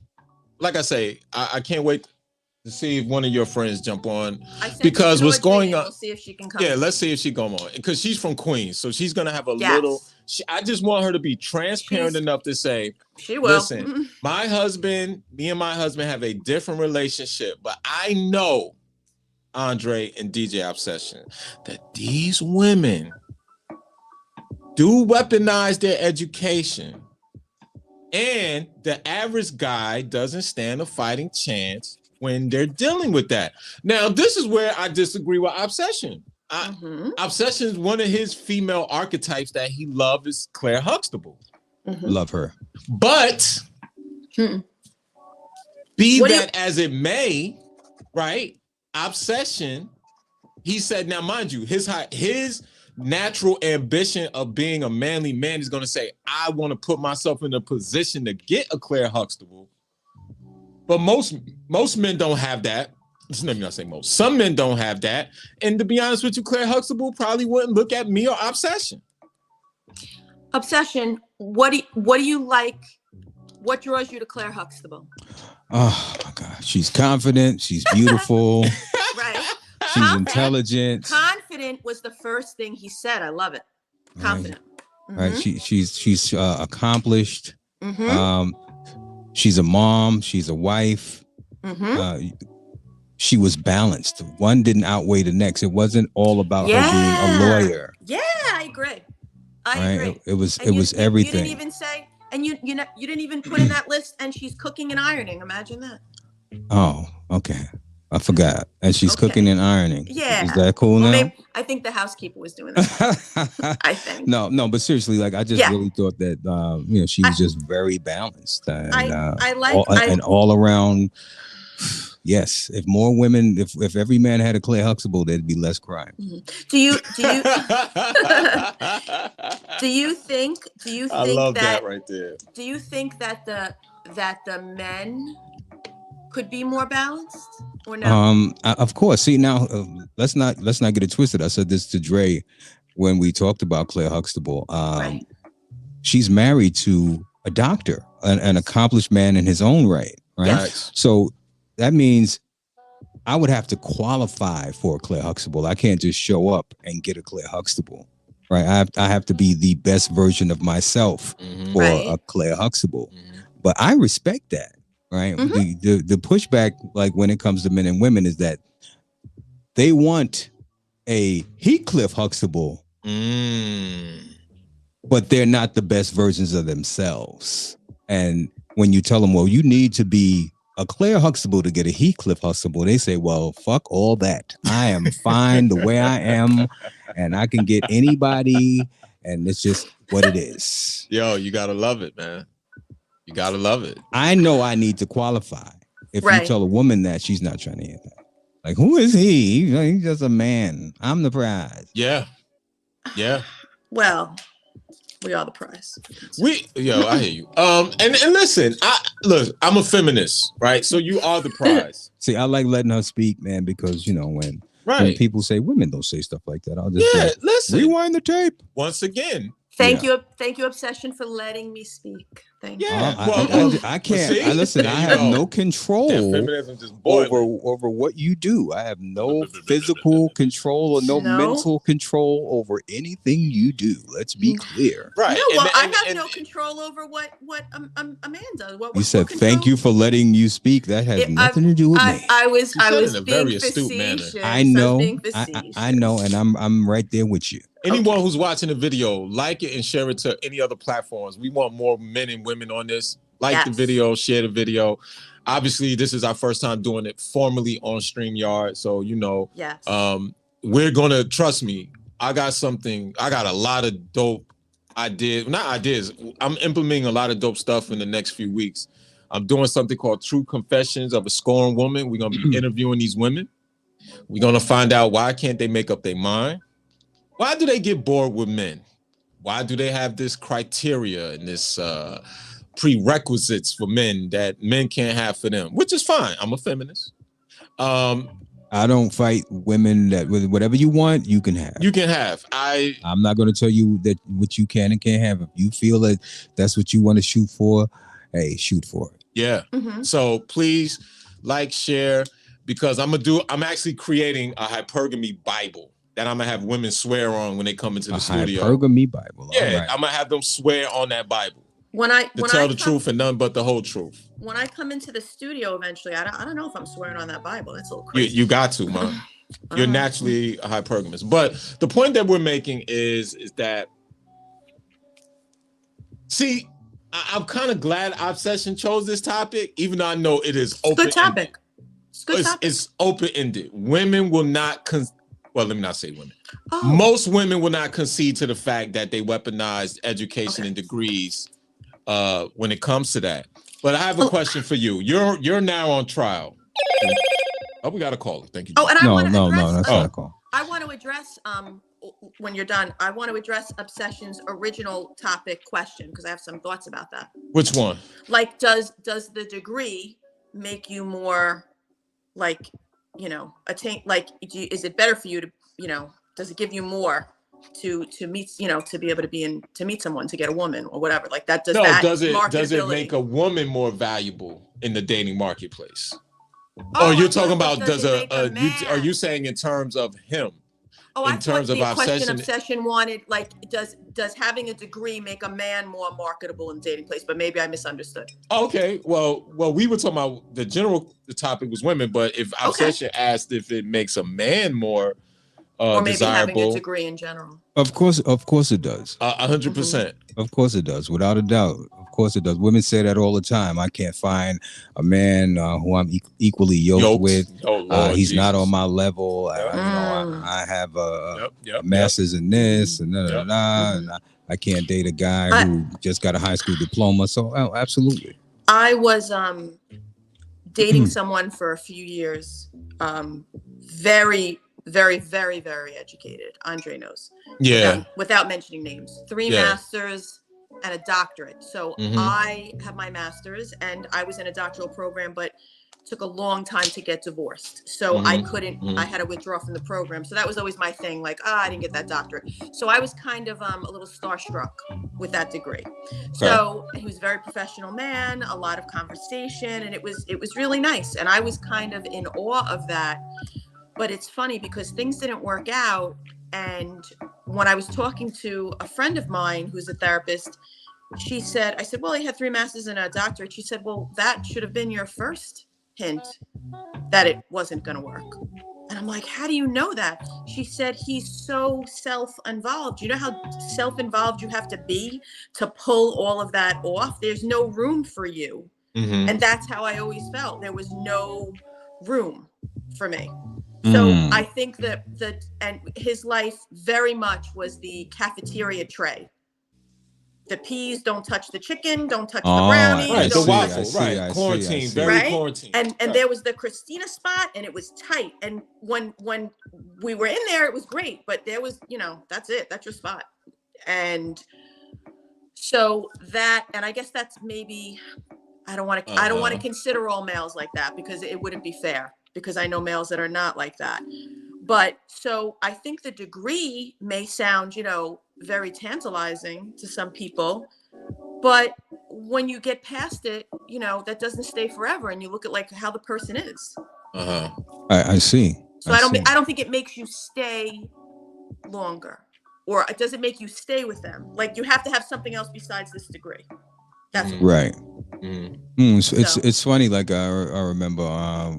like I say, I can't wait to see if one of your friends jump on, because what's going on. We'll see if she can come. Yeah, let's see if she come on, because she's from Queens, so she's gonna have a little. I just want her to be transparent enough to say, she will. Listen, me and my husband have a different relationship, but I know, Andre and DJ Obsession, that these women do weaponize their education, and the average guy doesn't stand a fighting chance when they're dealing with that. Now, this is where I disagree with Obsession. Obsession is one of his female archetypes that he loves is Claire Huxtable. Love her. But be that as it may, right? Obsession, he said, now mind you, his natural ambition of being a manly man is going to say, I want to put myself in a position to get a Claire Huxtable. But most men don't have that. Let me not say most. Some men don't have that. And to be honest with you, Claire Huxtable probably wouldn't look at me or Obsession. Obsession, what do you like? What draws you to Claire Huxtable? Oh my God. She's confident. She's beautiful. Right. She's intelligent. Confident was the first thing he said. I love it. Confident. Right. She's accomplished. She's a mom. She's a wife. She was balanced. One didn't outweigh the next. It wasn't all about her being a lawyer. Yeah, I agree. I agree. It was everything. You didn't even say, and you didn't even put in that list, and she's cooking and ironing. Imagine that. Oh, okay. I forgot. And she's cooking and ironing. Yeah. Is that cool now? Maybe, I think the housekeeper was doing that. I think. No, but seriously, like I just really thought that she was just very balanced and I like all around Yes, if more women, if every man had a Claire Huxtable, there'd be less crime. Mm-hmm. Do you think I love that right there. Do you think that the men could be more balanced or no? Of course. See, now let's not get it twisted. I said this to Dre when we talked about Claire Huxtable. Right. She's married to a doctor, an accomplished man in his own right. Right. Nice. So that means I would have to qualify for a Claire Huxtable. I can't just show up and get a Claire Huxtable. Right. I have to be the best version of myself for a Claire Huxtable. But I respect that. Right. The pushback, like when it comes to men and women, is that they want a Heathcliff Huxtable, but they're not the best versions of themselves. And when you tell them, well, you need to be a Claire Huxtable to get a Heathcliff Huxtable, they say, well, fuck all that. I am fine the way I am, and I can get anybody, and it's just what it is. Yo, you gotta love it, man. You gotta love it. I know I need to qualify. If you tell a woman that, she's not trying to hear that. Like, who is he? He's just a man. I'm the prize. Yeah. Yeah. Well, we are the prize. I hear you. And listen, I'm a feminist, right? So you are the prize. See, I like letting her speak, man, because when people say women don't say stuff like that, I'll just listen. Rewind the tape. Once again. Thank you, Obsession, for letting me speak. Thank you. I can't. Listen, I have no control over what you do. I have no physical control or no mental control over anything you do. Let's be clear. Right. No, well, I have no control over what a man does. You said thank you for letting you speak. That has nothing to do with me. I was being facetious. I know, I know, and I'm right there with you. Anyone who's watching the video, like it and share it to any other platforms. We want more men and women on this. Like the video, share the video. Obviously, this is our first time doing it formally on StreamYard. So, we're going to, trust me, I got a lot of dope ideas. Not ideas. I'm implementing a lot of dope stuff in the next few weeks. I'm doing something called True Confessions of a Scorned Woman. We're going to be interviewing these women. We're going to find out why can't they make up their mind. Why do they get bored with men? Why do they have this criteria and this prerequisites for men that men can't have for them? Which is fine. I'm a feminist. I don't fight women that whatever you want, you can have. You can have. I'm not going to tell you that what you can and can't have. If you feel that that's what you want to shoot for, hey, shoot for it. Yeah. So please like, share, because I'm actually creating a hypergamy Bible that I'm gonna have women swear on when they come into the studio. Hypergamy Bible. Yeah, right. I'm gonna have them swear on that Bible. To tell the truth and none but the whole truth. When I come into the studio eventually, I don't know if I'm swearing on that Bible. That's a little crazy. You got to, man. You're naturally a hypergamist. But the point that we're making is that, see, I'm kind of glad Obsession chose this topic, even though I know it is open. Good topic. It's open-ended. Women will not well, let me not say women. Most women will not concede to the fact that they weaponize education and degrees when it comes to that. But I have a question for you. You're now on trial. Oh, we got a caller. Thank you. No, that's not a call. I want to address when you're done. I want to address Obsession's original topic question because I have some thoughts about that. Which one? Like, does the degree make you more is it better for you to, does it give you more to meet, to be able to meet someone, to get a woman or whatever like that? Does it make a woman more valuable in the dating marketplace? You're talking about are you saying in terms of him? In terms of Obsession wanted, like, does having a degree make a man more marketable in the dating place? But maybe I misunderstood. Okay, well, we were talking about the topic was women, but if Obsession asked if it makes a man more or maybe desirable, having a degree in general. Of course it does. 100%. Of course it does, without a doubt. Of course it does. Women say that all the time. I can't find a man who I'm equally yoked with. He's not on my level. I have a master's in this and and I can't date a guy who just got a high school diploma. So absolutely. I was dating someone for a few years, very, very, very, very educated. Andre knows. Yeah. Without mentioning names. 3 masters and a doctorate. So I have my master's and I was in a doctoral program, but took a long time to get divorced. So I couldn't, I had to withdraw from the program. So that was always my thing. Like, I didn't get that doctorate. So I was kind of a little starstruck with that degree. Okay. So he was a very professional man, a lot of conversation, and it was really nice. And I was kind of in awe of that. But it's funny because things didn't work out. And when I was talking to a friend of mine who's a therapist, I said, well, he had 3 masters and a doctorate. She said, well, that should have been your first hint that it wasn't going to work. And I'm like, how do you know that? She said, he's so self-involved. You know how self-involved you have to be to pull all of that off? There's no room for you. And that's how I always felt. There was no room for me. So I think that and his life very much was the cafeteria tray. The peas don't touch the chicken, don't touch the brownies. Right, the waffle, quarantine, very quarantine. And there was the Christina spot, and it was tight. And when we were in there, it was great. But there was, that's it. That's your spot. And so that, and I guess that's maybe, I don't want to consider all males like that because it wouldn't be fair. Because I know males that are not like that. But so I think the degree may sound, very tantalizing to some people, but when you get past it, that doesn't stay forever. And you look at like how the person is. I see. So I don't think it makes you stay longer, or it doesn't make you stay with them. Like you have to have something else besides this degree. That's right. It's funny. Like I remember,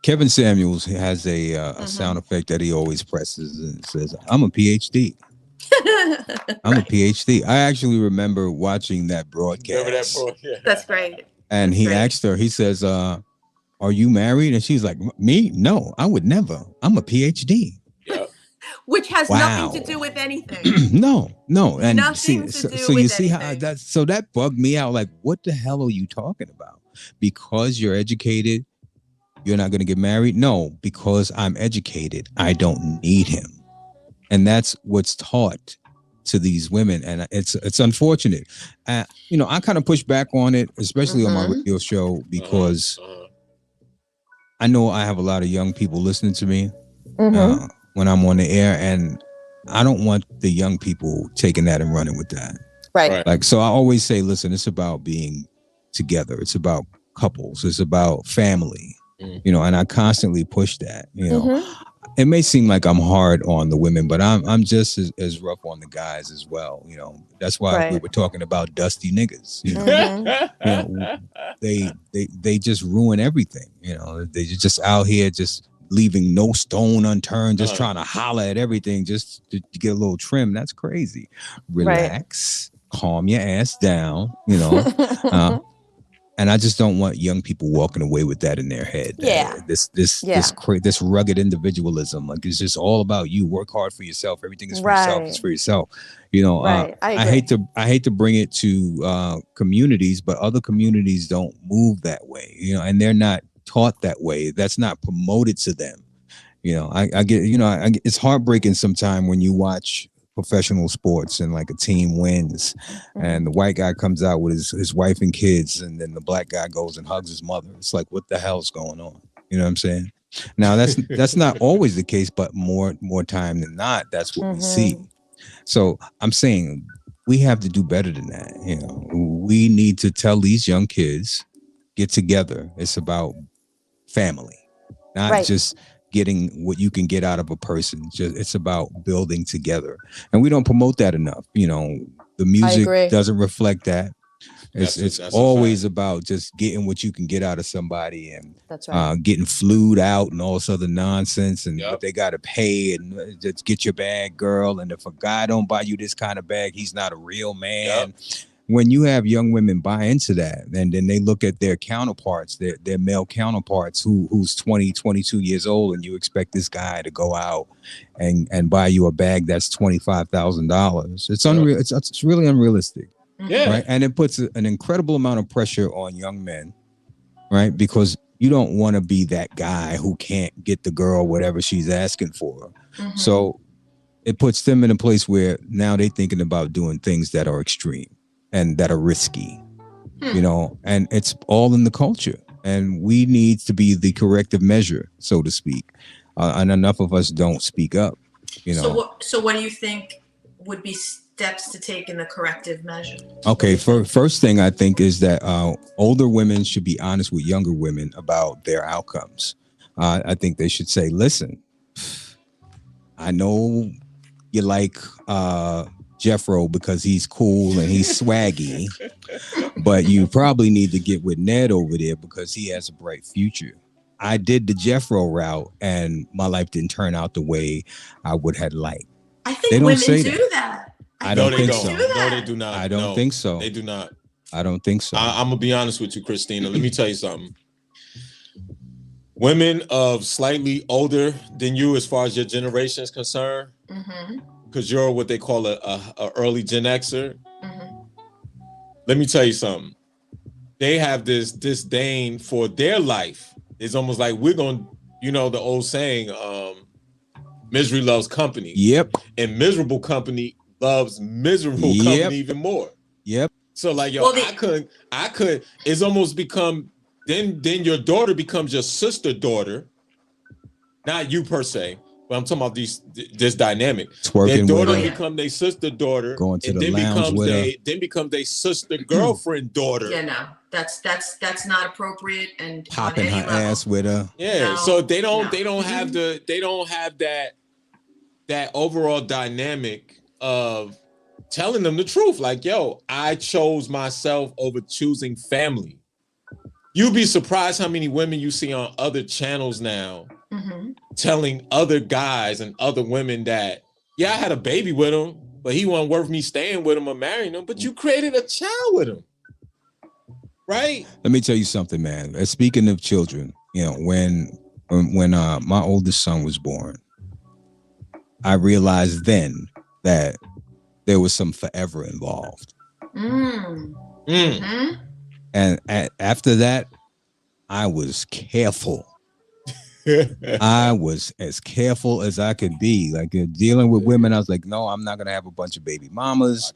Kevin Samuels has a sound effect that he always presses and says, I'm a PhD. I'm a PhD. I actually remember watching that broadcast. That's great. And he asked her, he says, are you married? And she's like, me? No, I would never. I'm a PhD. Yeah. Which has nothing to do with anything. No. And nothing to do with you see anything. how that bugged me out. Like, what the hell are you talking about? Because you're educated, you're not going to get married? No, because I'm educated, I don't need him. And that's what's taught to these women. And it's unfortunate. I kind of push back on it, especially on my radio show, because I know I have a lot of young people listening to me when I'm on the air. And I don't want the young people taking that and running with that. Right. Like, so I always say, listen, it's about being together. It's about couples. It's about family. And I constantly push that. It may seem like I'm hard on the women, but I'm just as rough on the guys as well. That's why we were talking about dusty niggas. They just ruin everything. They're just out here just leaving no stone unturned, just trying to holler at everything just to get a little trim. That's crazy. Relax, calm your ass down. And I just don't want young people walking away with that in their head. This rugged individualism, like it's just all about you. Work hard for yourself. Everything is for yourself. It's for yourself. I hate to bring it to communities, but other communities don't move that way. And they're not taught that way. That's not promoted to them. I get. It's heartbreaking sometimes when you watch professional sports and like a team wins and the white guy comes out with his wife and kids and then the black guy goes and hugs his mother. It's like, what the hell's going on? You know what I'm saying? Now that's not always the case, but more time than not, that's what we see. So I'm saying we have to do better than that. We need to tell these young kids, get together. It's about family, not just getting what you can get out of a person. It's about building together, and we don't promote that enough. The music doesn't reflect that. It's always about just getting what you can get out of somebody, and getting flued out and all this other nonsense, and what they got to pay, and just get your bag, girl. And if a guy don't buy you this kind of bag, he's not a real man. When you have young women buy into that, and then they look at their counterparts, their male counterparts who's 20, 22 years old, and you expect this guy to go out and buy you a bag that's $25,000. It's unreal. It's really unrealistic. Right. And it puts an incredible amount of pressure on young men, right? Because you don't want to be that guy who can't get the girl whatever she's asking for. Mm-hmm. So it puts them in a place where now they're thinking about doing things that are extreme and that are risky, you know, and it's all in the culture. And we need to be the corrective measure, so to speak. And enough of us don't speak up, you know. So what do you think would be steps to take in the corrective measure? Okay, first thing I think is that older women should be honest with younger women about their outcomes. I think they should say, listen, I know you like Jeffro because he's cool and he's swaggy, but you probably need to get with Ned over there because he has a bright future. I did the Jeffro route and my life didn't turn out the way I would have liked. I think women do that. I don't think so. No, they do not. I don't think so. They do not. I don't think so. I'm gonna be honest with you, Christina. Let me tell you something. Women of slightly older than you, as far as your generation is concerned, because you're what they call a early Gen Xer. Let me tell you something. They have this disdain for their life. It's almost like we're gonna, you know, the old saying, misery loves company. Yep. And miserable company loves miserable company even more. Yep. So like, yo, I could, it's almost become, then your daughter becomes your sister daughter. Not you per se, but I'm talking about this dynamic. Their daughter become their sister daughter. Going to the lounge with her. Then becomes their sister girlfriend daughter. Yeah, no. That's not appropriate and popping her ass with her. Yeah. No, so they don't have that overall dynamic of telling them the truth. Like, yo, I chose myself over choosing family. You'd be surprised how many women you see on other channels now telling other guys and other women that, yeah, I had a baby with him, but he wasn't worth me staying with him or marrying him, but you created a child with him. Right? Let me tell you something, man. Speaking of children, you know, when my oldest son was born, I realized then that there was some forever involved. And after that, I was careful. I was as careful as I could be. Like dealing with women, I was like, no, I'm not going to have a bunch of baby mamas.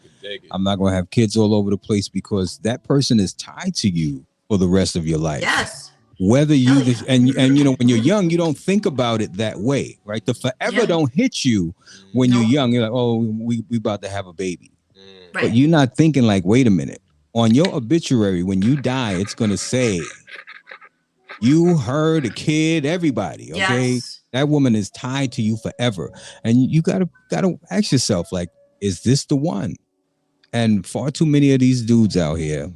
I'm not going to have kids all over the place because that person is tied to you for the rest of your life. Yes. Whether you and you know, when you're young, you don't think about it that way, right? The forever don't hit you when you're young. You're like, oh, we about to have a baby. Right. But you're not thinking like, wait a minute. On your obituary, when you die, it's going to say, you, her, the kid, everybody, okay? Yes. That woman is tied to you forever. And you gotta ask yourself, like, is this the one? And far too many of these dudes out here,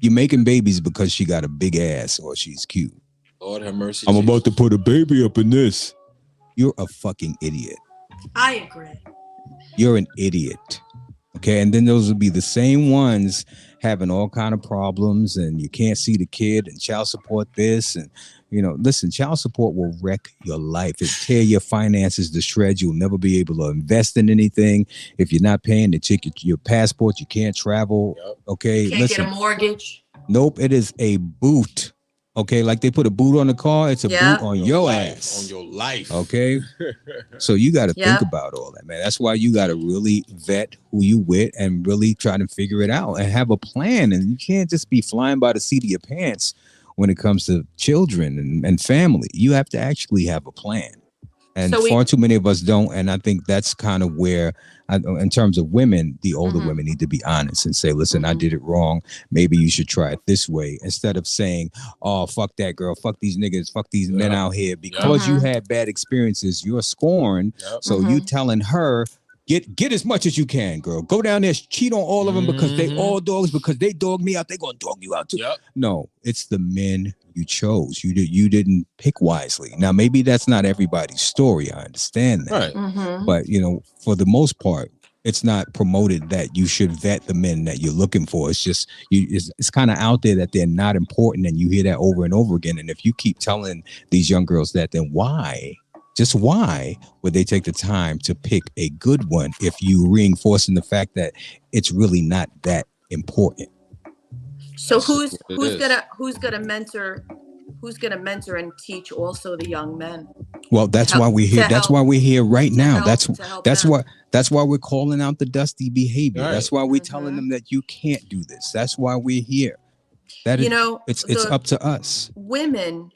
you're making babies because she got a big ass or she's cute. Lord have mercy. I'm about to put a baby up in this. You're a fucking idiot. I agree. You're an idiot. Okay, and then those will be the same ones having all kind of problems and you can't see the kid and child support this. And, you know, listen, child support will wreck your life. It tear your finances to shreds. You'll never be able to invest in anything. If you're not paying the ticket, your passport, you can't travel. Yep. Okay, you can't get a mortgage. Nope, it is a boot. Okay, like they put a boot on the car, it's a boot on your ass. On your life. Okay. So you got to think about all that, man. That's why you got to really vet who you with and really try to figure it out and have a plan. And you can't just be flying by the seat of your pants when it comes to children and family. You have to actually have a plan. And far too many of us don't. And I think that's kind of where, in terms of women, the older women need to be honest and say, listen, I did it wrong. Maybe you should try it this way. Instead of saying, oh, fuck that girl, fuck these niggas, fuck these men out here. Because you had bad experiences, you're scorned. So you telling her, get as much as you can, girl. Go down there, cheat on all of them because they all dogs, because they dog me out. They gonna dog you out too. No, it's the men you chose. You didn't pick wisely. Now, maybe that's not everybody's story. I understand that. Right. But, you know, for the most part, it's not promoted that you should vet the men that you're looking for. It's just, it's kind of out there that they're not important. And you hear that over and over again. And if you keep telling these young girls that, then why? Just why would they take the time to pick a good one if you reinforcing the fact that it's really not that important? So who's gonna mentor and teach also the young men? Well, that's why we're here. That's why we're here right now. That's why we're calling out the dusty behavior. Right. That's why we're telling them that you can't do this. That's why we're here. It's up to us. Women,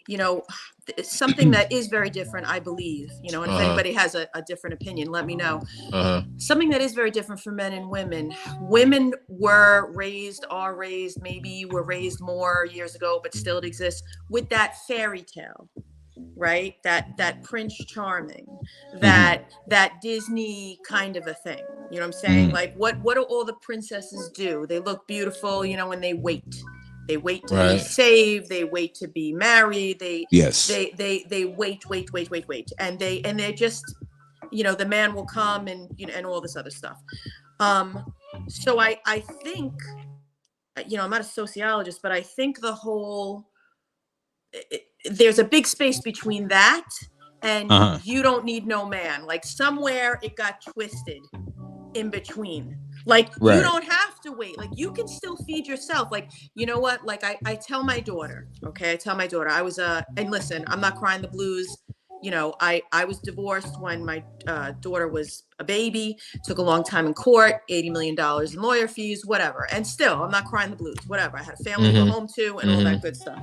it's something that is very different, I believe, and if anybody has a different opinion, let me know. Something that is very different for men and women. Women are raised, maybe were raised more years ago, but still it exists with that fairy tale, right? That Prince Charming, that Disney kind of a thing. You know what I'm saying? Like what do all the princesses do? They look beautiful, when they wait. They wait to be saved. They wait to be married. They wait, and they're just, the man will come and and all this other stuff. So I think, I'm not a sociologist, but I think there's a big space between that and you don't need no man. Like somewhere it got twisted in between. Like you don't have to wait. Like you can still feed yourself. Like, you know what? Like I tell my daughter, I was and listen, I'm not crying the blues. I was divorced when my daughter was a baby, took a long time in court, $80 million in lawyer fees, whatever. And still, I'm not crying the blues, whatever. I had a family to go home to and all that good stuff.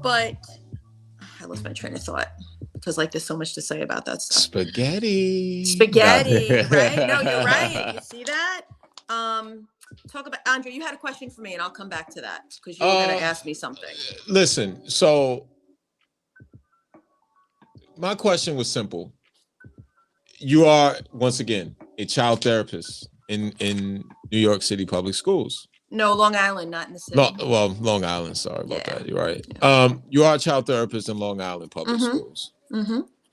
But I lost my train of thought. Because there's so much to say about that stuff. Spaghetti, right? No, you're right. You see that? Talk about Andre. You had a question for me, and I'll come back to that because you were going to ask me something. Listen, so my question was simple. You are once again a child therapist in New York City public schools. No, Long Island, not in the city. No, well, Long Island. Sorry about that. You're right. Yeah. You are a child therapist in Long Island public schools.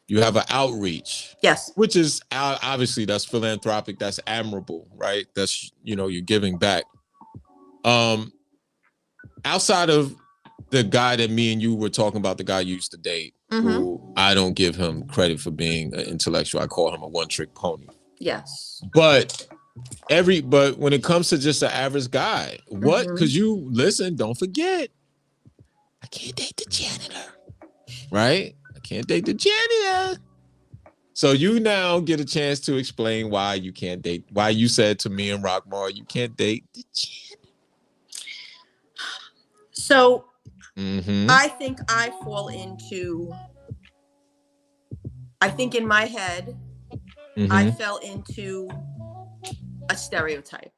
You have an outreach. Yes. Which is obviously that's philanthropic. That's admirable, right? That's, you're giving back. Outside of the guy that me and you were talking about, the guy you used to date, who I don't give him credit for being an intellectual. I call him a one-trick pony. Yes. But when it comes to just an average guy, what? Because don't forget, I can't date the janitor, right? I can't date the janitor. So you now get a chance to explain why you can't date, why you said to me and Rockmar, you can't date the janitor. So I think I fall into, in my head, I fell into a stereotype.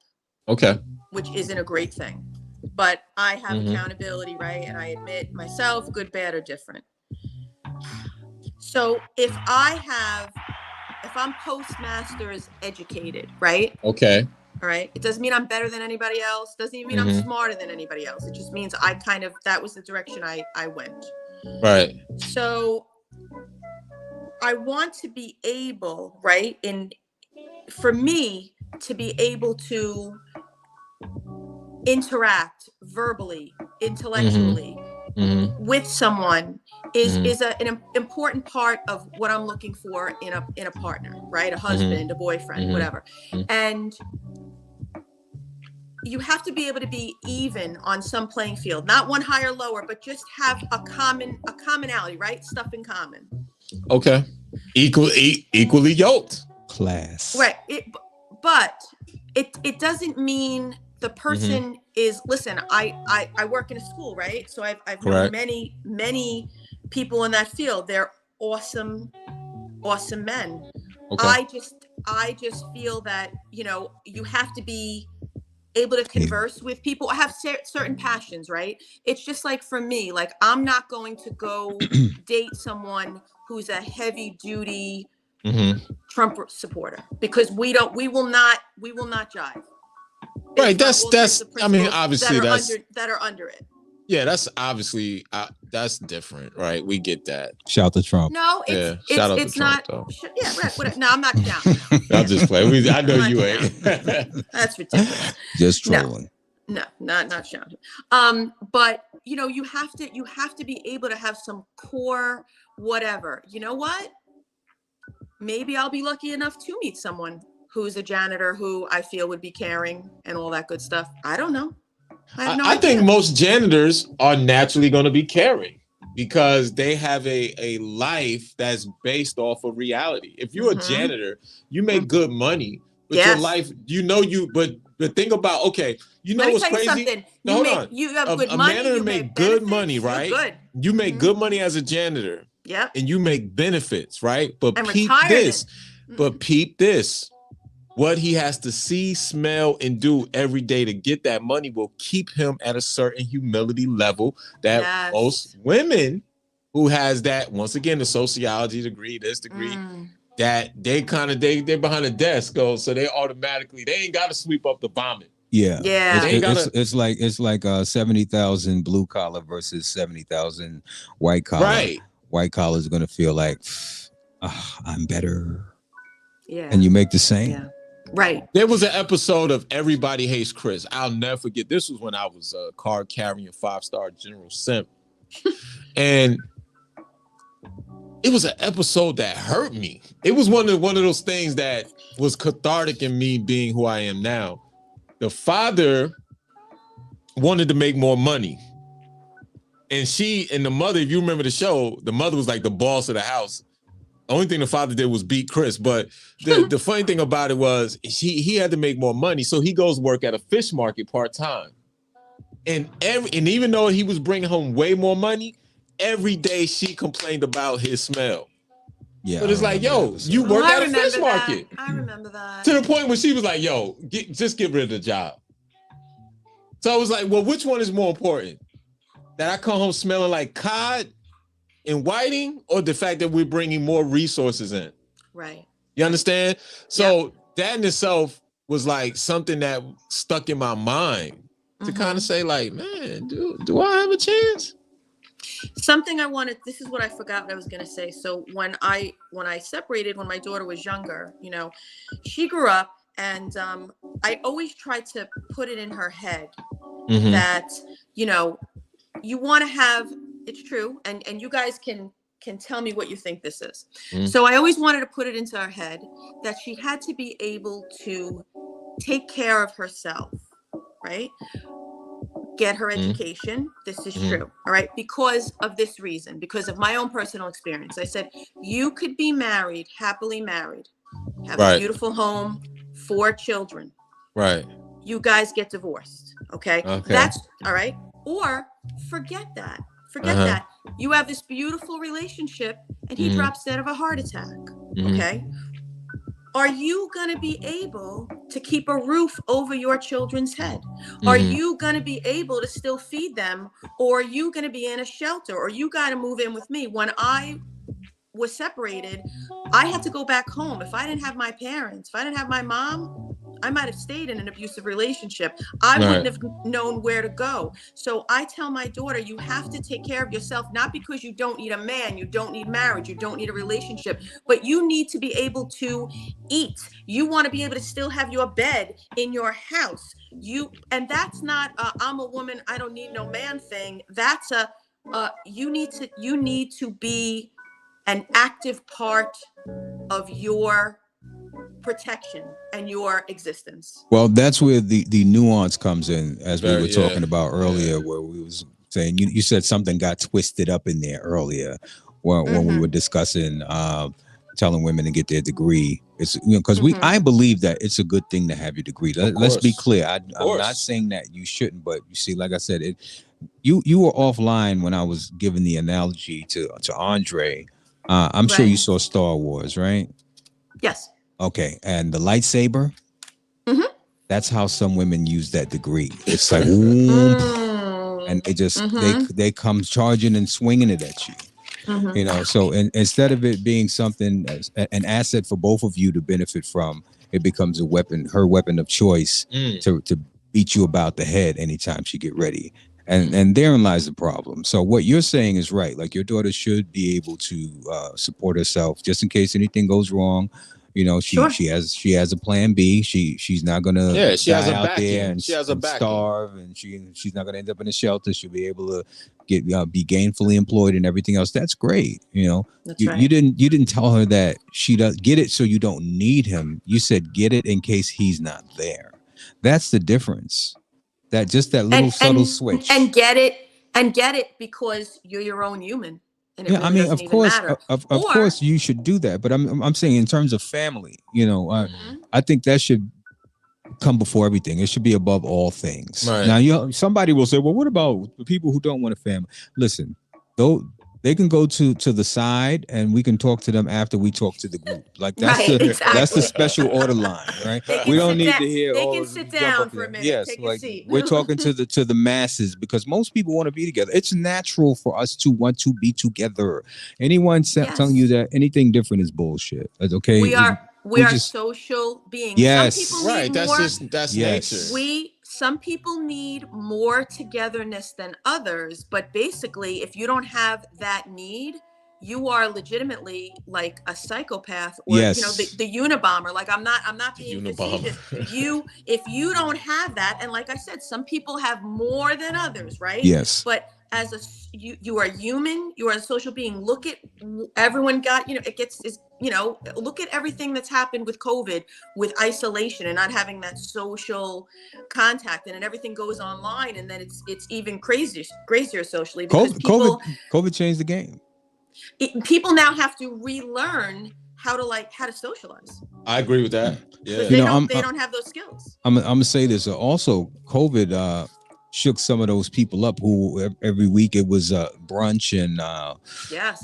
Okay. Which isn't a great thing. But I have accountability, right? And I admit myself, good, bad, or different. So if I'm postmasters educated, right? Okay. All right. It doesn't mean I'm better than anybody else. Doesn't even mean I'm smarter than anybody else. It just means that was the direction I went. Right. So I want to be able, right? For me to be able to interact verbally, intellectually with someone is an important part of what I'm looking for in a partner, right? A husband, a boyfriend, whatever. And you have to be able to be even on some playing field, not one higher, lower, but just have a commonality, right? Stuff in common. Okay. Equally yoked. Class. Right. But it doesn't mean the person is, listen, I work in a school, right? So I've known many people in that field. They're awesome men. Okay. I just feel that, you have to be able to converse with people. I have certain passions, right? It's just like for me, like I'm not going to go date someone who's a heavy duty Trump supporter because we will not jive. Right. That's I mean, obviously that are under it. Yeah, that's obviously that's different, right? We get that. Shout to Trump. No, it's not. Trump, yeah, right. No, I'm not down. I'll just play. I know you ain't. That's ridiculous. Just trolling. No, not shouting. But you have to be able to have some core whatever. You know what? Maybe I'll be lucky enough to meet someone who's a janitor who I feel would be caring and all that good stuff. I don't know. I think most janitors are naturally going to be caring because they have a life that's based off of reality. If you're a janitor, you make good money, but your life, but think about, okay, what's crazy? No, hold on. You have good money. A janitor make good money, right? Good. You make good money as a janitor. Yep. And you make benefits, right? But and peep this. But peep this. What he has to see, smell, and do every day to get that money will keep him at a certain humility level that most women who has that, once again, the sociology degree, this degree, that they're behind a desk, so they ain't got to sweep up the vomit. Yeah. It's like 70,000 blue collar versus 70,000 white collar. Right. White collar is going to feel like, I'm better. Yeah. And you make the same. Yeah. Right. There was an episode of Everybody Hates Chris. I'll never forget. This was when I was a card carrying 5-star General Simp. And it was an episode that hurt me. It was one of those things that was cathartic in me being who I am now. The father wanted to make more money. And the mother, if you remember the show, the mother was like the boss of the house. The only thing the father did was beat Chris. But the funny thing about it was he had to make more money. So he goes work at a fish market part-time. And even though he was bringing home way more money, every day she complained about his smell. Yeah. But it's like, yo, you work at a fish market. I remember that. To the point where she was like, yo, just get rid of the job. So I was like, well, which one is more important? That I come home smelling like cod and whiting, or the fact that we're bringing more resources in? Right. You understand? So that in itself was like something that stuck in my mind to kind of say like, man, do I have a chance? Something I wanted, this is what I forgot what I was going to say. So when I separated, when my daughter was younger, she grew up, and I always tried to put it in her head that, you want to have, it's true. And you guys can tell me what you think this is. So I always wanted to put it into her head that she had to be able to take care of herself, right? Get her education. This is true. All right. Because of this reason, because of my own personal experience. I said, you could be married, happily married, have a beautiful home, 4 children. Right. You guys get divorced. Okay. That's all right. Or forget that. Forget that. You have this beautiful relationship and he drops dead of a heart attack. Okay. Are you going to be able to keep a roof over your children's head? Are you going to be able to still feed them? Or are you going to be in a shelter? Or you got to move in with me? When I was separated, I had to go back home. If I didn't have my parents, if I didn't have my mom, I might have stayed in an abusive relationship. I wouldn't have known where to go. So I tell my daughter, you have to take care of yourself, not because you don't need a man, you don't need marriage, you don't need a relationship, but you need to be able to eat. You want to be able to still have your bed in your house. And that's not I'm a woman, I don't need no man thing. That's you need to be an active part of your protection and your existence. Well, that's where the nuance comes in, as we were talking about earlier, where we was saying you said something got twisted up in there earlier when we were discussing telling women to get their degree. It's because I believe that it's a good thing to have your degree. Let's be clear. I'm not saying that you shouldn't, but you see, like I said, you were offline when I was giving the analogy to Andre. I'm sure you saw Star Wars, right? Yes. Okay, and the lightsaber, that's how some women use that degree. It's like, and they just they come charging and swinging it at you. So instead of it being something, an asset for both of you to benefit from, it becomes a weapon, her weapon of choice to beat you about the head anytime she get ready. And therein lies the problem. So what you're saying is right. Like, your daughter should be able to support herself just in case anything goes wrong. You know, she has a plan B. She's not gonna she has die a out backing. there and, she has a backing. starve, and she's not gonna end up in a shelter. She'll be able to get be gainfully employed and everything else. That's great. You know, you didn't tell her that she does get it so you don't need him. You said get it in case he's not there. That's the difference. That little subtle switch. And get it because you're your own human. And it really doesn't even matter. Of course, you should do that. But I'm saying in terms of family, you know, I think that should come before everything. It should be above all things. Right. Now, somebody will say, well, what about the people who don't want a family? Listen, though. They can go to the side, and we can talk to them after we talk to the group. Like that's that's the special order line, right? We don't need to hear. They can sit down for a minute. Yes, take like a seat. We're talking to the masses because most people want to be together. It's natural for us to want to be together. Anyone telling you that anything different is bullshit. That's okay. We are social beings. Yes, some people need that's nature. Some people need more togetherness than others, but basically, if you don't have that need, you are legitimately like a psychopath or you know the Unabomber. Like I'm not being facetious. If you don't have that, and like I said, some people have more than others, right? Yes. But as you are human, you are a social being. Look at everyone got, you know, look at everything that's happened with COVID, with isolation and not having that social contact, and then everything goes online, and then it's even crazier socially because COVID changed the game. People now have to relearn how to socialize. I agree with that. Yeah, they don't have those skills. I'm gonna say this. Also, COVID shook some of those people up who every week it was brunch and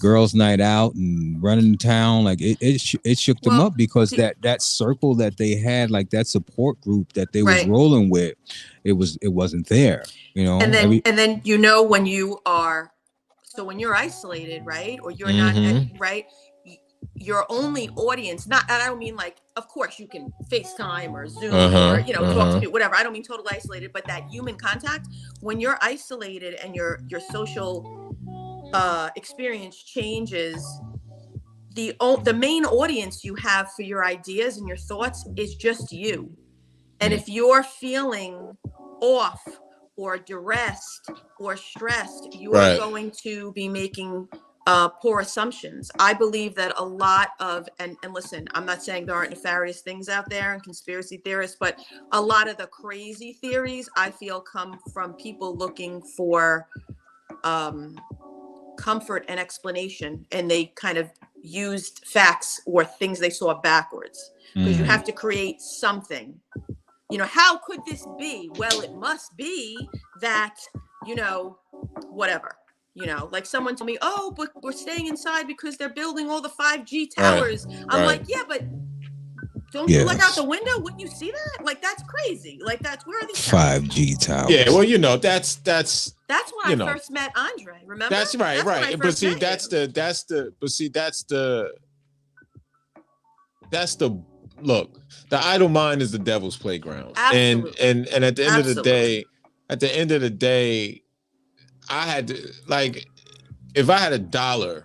girls' night out and running town. Like it shook them up because that circle that they had, like that support group that they was rolling with, it wasn't there. You know, and then you know when you're isolated, right, or you're not right. Your only audience, and I don't mean like, of course you can FaceTime or Zoom or talk to me, whatever. I don't mean totally isolated, but that human contact. When you're isolated and your social experience changes, the main audience you have for your ideas and your thoughts is just you. And if you're feeling off or duressed or stressed, you are going to be making poor assumptions. I believe that a lot of, and listen, I'm not saying there aren't nefarious things out there and conspiracy theorists, but a lot of the crazy theories I feel come from people looking for comfort and explanation, and they kind of used facts or things they saw backwards, because you have to create something. You know, how could this be? Well, it must be that, whatever. You know, like someone told me, oh, but we're staying inside because they're building all the 5G towers. I'm like, yeah, but don't you look out the window? Wouldn't you see that? Like, that's crazy. Like, where are these 5G towers? Yeah, well, that's when I first met Andre. Remember? That's right. But see, that's the look. The idle mind is the devil's playground. Absolutely. And at the end of the day, I had to, like, if I had $1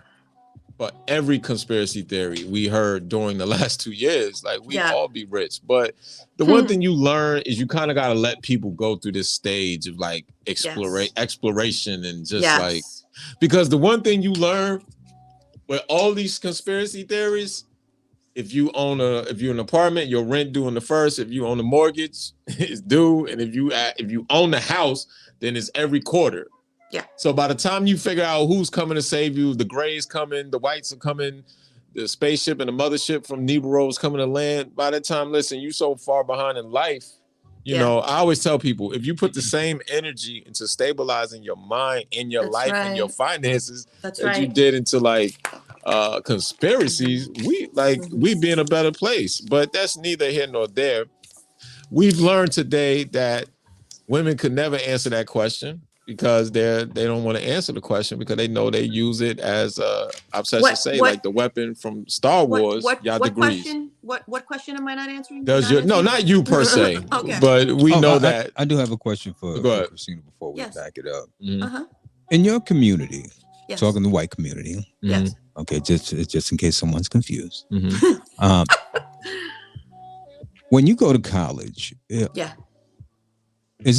for every conspiracy theory we heard during the last 2 years, like, we'd all be rich. But the one thing you learn is you kind of got to let people go through this stage of like exploration and just like, because the one thing you learn with all these conspiracy theories, if you're an apartment, your rent due on the first. If you own a mortgage, it's due, and if you own the house, then it's every quarter. Yeah. So by the time you figure out who's coming to save you, the Greys coming, the Whites are coming, the spaceship and the mothership from Nibiru is coming to land. By the time, listen, you so far behind in life. You know, I always tell people, if you put the same energy into stabilizing your mind and your life and your finances that you did into like conspiracies, we'd be in a better place. But that's neither here nor there. We've learned today that women could never answer that question, because they don't want to answer the question, because they know they use it as like the weapon from Star Wars. Y'all degrees. What question am I not answering? Not you per se. Okay. But we know that. I do have a question for Christina before we back it up. Mm-hmm. In your community, talking the white community. Yes. Okay, just in case someone's confused. When you go to college, is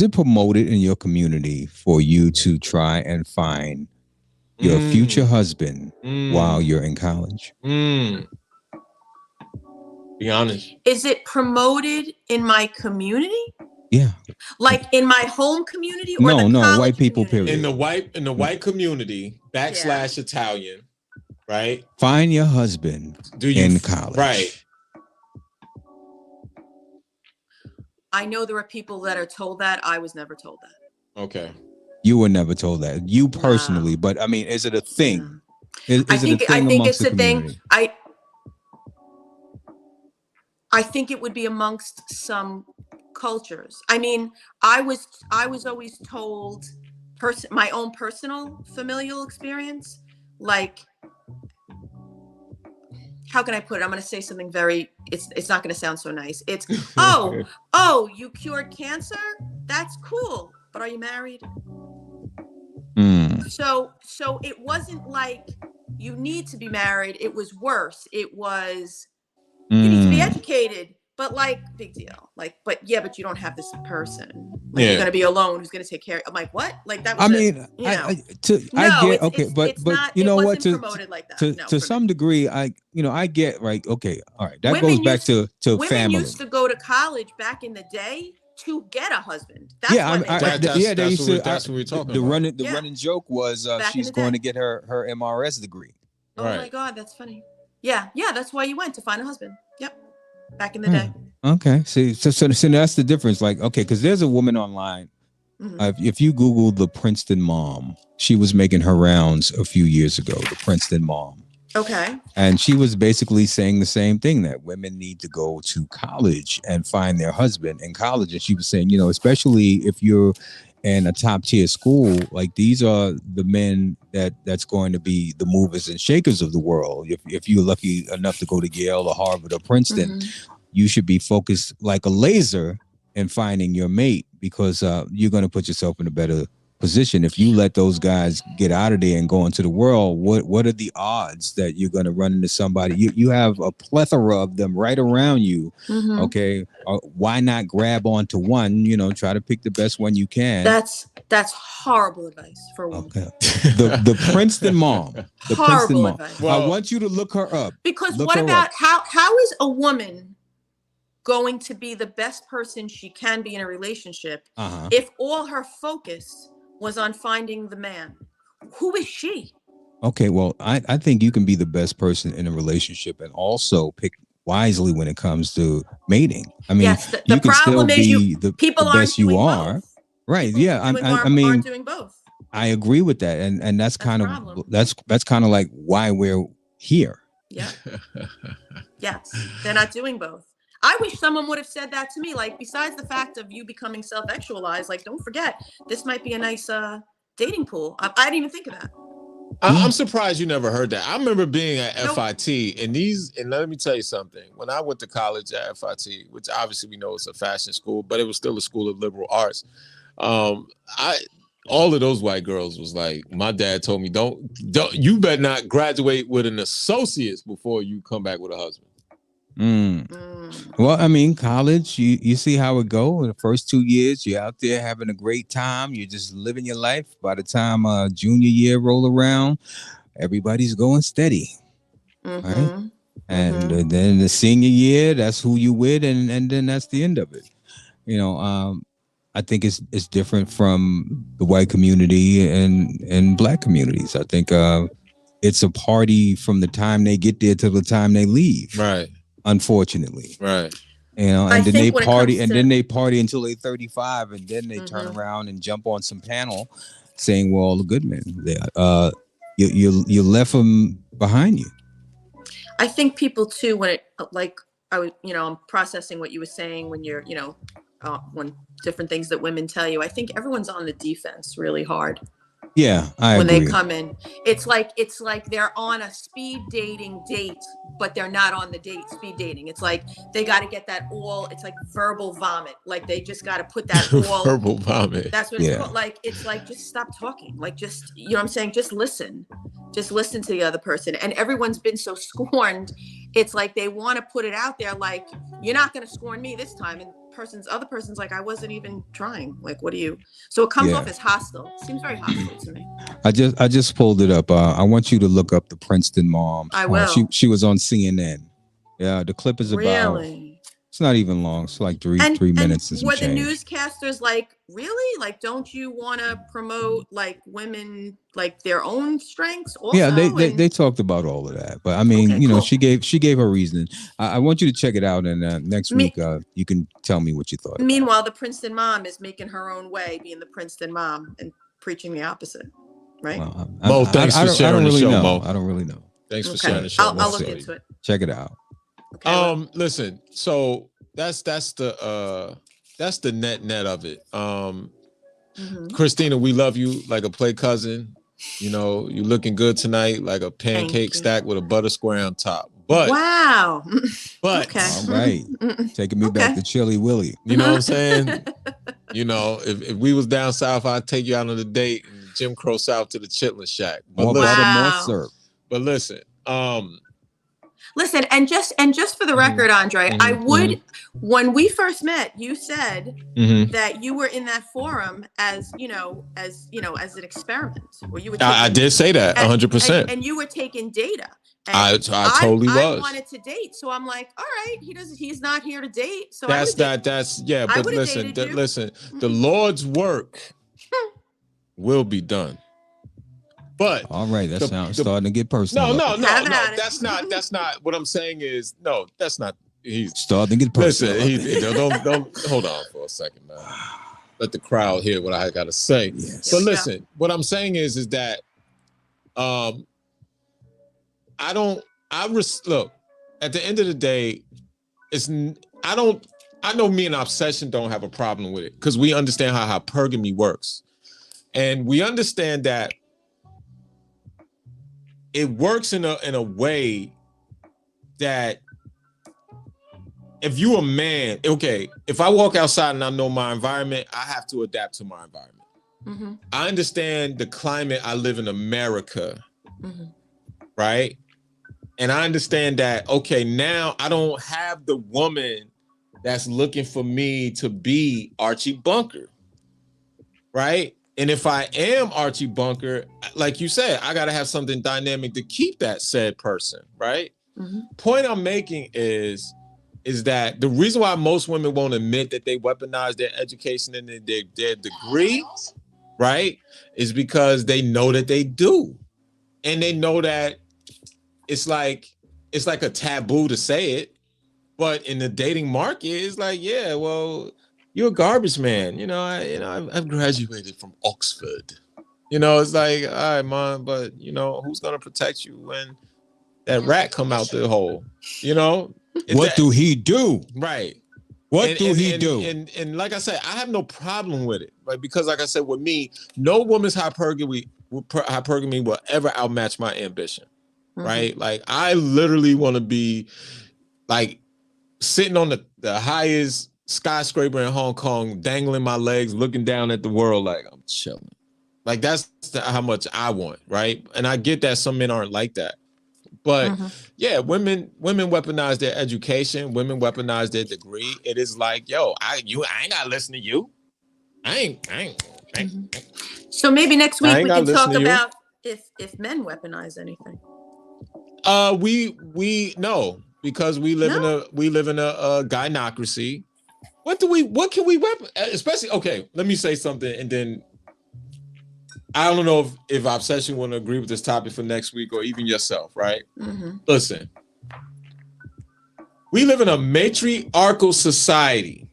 it promoted in your community for you to try and find your future husband while you're in college? Be honest. Is it promoted in my community? Yeah. Like in my home community or no, white people, community? period. In the white community, / Italian, right? Find your husband in college. Right. I know there are people that are told that. I was never told that. Okay. You were never told that. You personally, but I mean, is it a thing? Yeah. Is it a thing? I think it's a thing. I think it would be amongst some cultures. I mean, I was always told my own personal familial experience, like, how can I put it? I'm going to say something very, it's not going to sound so nice. It's, oh, you cured cancer? That's cool. But are you married? So it wasn't like you need to be married. It was worse. It was, you need to be educated, but like, big deal. Like, but you don't have this person. Like, you're going to be alone. Who's going to take care? I'm like, what? Like that was, I mean, I get, okay, but you know what, like that. to some degree, I get, right. Okay. All right. That goes back to women family. Women used to go to college back in the day to get a husband. That's they used to. That's what we're talking about. The running joke was she's going to get her MRS degree. Oh my God, that's funny. Yeah, that's why you went, to find a husband. Yep, back in the day. Okay, see, so that's the difference. Like, okay, because there's a woman online. If you Google the Princeton mom, she was making her rounds a few years ago. The Princeton mom. Okay. And she was basically saying the same thing, that women need to go to college and find their husband in college. And she was saying, especially if you're in a top tier school, like, these are the men that's going to be the movers and shakers of the world. If you're lucky enough to go to Yale or Harvard or Princeton, you should be focused like a laser in finding your mate, because you're going to put yourself in a better position. If you let those guys get out of there and go into the world, what are the odds that you're going to run into somebody? You have a plethora of them right around you. Okay, why not grab onto one? Try to pick the best one you can. That's horrible advice for a woman. Okay. The Princeton mom. Horrible advice. Well, I want you to look her up. Because what about how is a woman going to be the best person she can be in a relationship if all her focus was on finding the man? Who is she? Okay, well, I think you can be the best person in a relationship and also pick wisely when it comes to mating. I mean, yes, the can problem still be the best you are. Both. Right. People I mean, aren't doing both. I agree with that. And that's kind of that's kind of like why we're here. Yeah. Yes. They're not doing both. I wish someone would have said that to me. Like, besides the fact of you becoming self-actualized, like, don't forget, this might be a nice dating pool. I didn't even think of that. I'm surprised you never heard that. I remember being at FIT, and let me tell you something. When I went to college at FIT, which obviously we know it's a fashion school, but it was still a school of liberal arts. All of those white girls was like, my dad told me, don't you better not graduate with an associate's before you come back with a husband. Well, I mean, college, you see how it go. In the first 2 years, you're out there having a great time. You're just living your life. By the time junior year roll around, everybody's going steady. Right? And then the senior year, that's who you with, and then that's the end of it. I think it's different from the white community and black communities. I think it's a party from the time they get there till the time they leave. Right. Unfortunately. Right. And then they party until they're 35, and then they turn around and jump on some panel saying, well, the good men, you left them behind you. I think people too, when I'm processing what you were saying when you're, when different things that women tell you, I think everyone's on the defense really hard. Yeah, I when agree. they come in. It's like they're on a speed dating date, but they're not on the date speed dating. It's like they got to get that all. It's like verbal vomit. Like they just got to put that all. Verbal vomit. That's what it's called. Like it's like just stop talking. Like just you know what I'm saying. Just listen to the other person. And everyone's been so scorned. It's like they want to put it out there. Like you're not going to scorn me this time. And other person's like, I wasn't even trying. Like, what do you? So it comes off as hostile. It seems very hostile to me. I just pulled it up. I want you to look up the Princeton mom. I will. She was on CNN. Yeah, the clip is about. It's not even long. It's like three minutes. And were the newscasters like, really? Like, don't you want to promote like women, like their own strengths? Also? Yeah, they talked about all of that. But I mean, okay, cool. She gave her reasoning. I want you to check it out, and next week you can tell me what you thought. Meanwhile, the Princeton mom is making her own way, being the Princeton mom, and preaching the opposite. Right? Well, Mo, thanks for sharing the show, Mo. I don't really know. Thanks for sharing the show. I'll look into it. Check it out. Okay, listen, so that's the net of it. Christina, we love you like a play cousin. You know, you're looking good tonight, like a pancake stack with a butter square on top. But wow. But okay. All right. Taking me back to Chili Willy. You know what I'm saying? You know, if we was down south, I'd take you out on a date and Jim Crow South to the Chitlin Shack. But But listen, listen, and just for the record, Andre, I would, when we first met, you said that you were in that forum as an experiment, where you were. I did say that 100%, and you were taking data. I totally was. I wanted to date, so I'm like, all right, he's not here to date, so But listen, the Lord's work will be done. But all right, that sounds starting to get personal. No. That's not what I'm saying is that's not. He's starting to get personal. Listen, don't hold on for a second, man. Let the crowd hear what I got to say. Yes. But listen, what I'm saying is that look, at the end of the day, I know me and Obsession don't have a problem with it because we understand how hypergamy works. And we understand that it works in a way that if you a man, okay, if I walk outside and I know my environment, I have to adapt to my environment. I understand the climate. I live in America, right? And I understand that, okay, now I don't have the woman that's looking for me to be Archie Bunker, right? And if I am Archie Bunker, like you said, I got to have something dynamic to keep that said person, right? Point I'm making is that the reason why most women won't admit that they weaponize their education and their degree, right, is because they know that they do. And they know that it's like a taboo to say it, but in the dating market, it's like, yeah, well, you're a garbage man. I've graduated from Oxford. It's like, all right, Mom, but who's gonna protect you when that rat come out the hole? What do he do? Right. What do he do? And like I said, I have no problem with it, right? Because like I said, with me, no woman's hypergamy will ever outmatch my ambition. Right? Like I literally want to be like sitting on the highest skyscraper in Hong Kong, dangling my legs, looking down at the world like I'm chilling. Like that's how much I want, right? And I get that some men aren't like that. But yeah, women weaponize their education, women weaponize their degree. It is like, yo, I ain't gotta listen to you. I ain't. So maybe next week we can talk about if men weaponize anything. We know because we live in a gynocracy. What can we weapon? Especially, okay, let me say something, and then I don't know if Obsession want to agree with this topic for next week or even yourself, right? Listen, we live in a matriarchal society,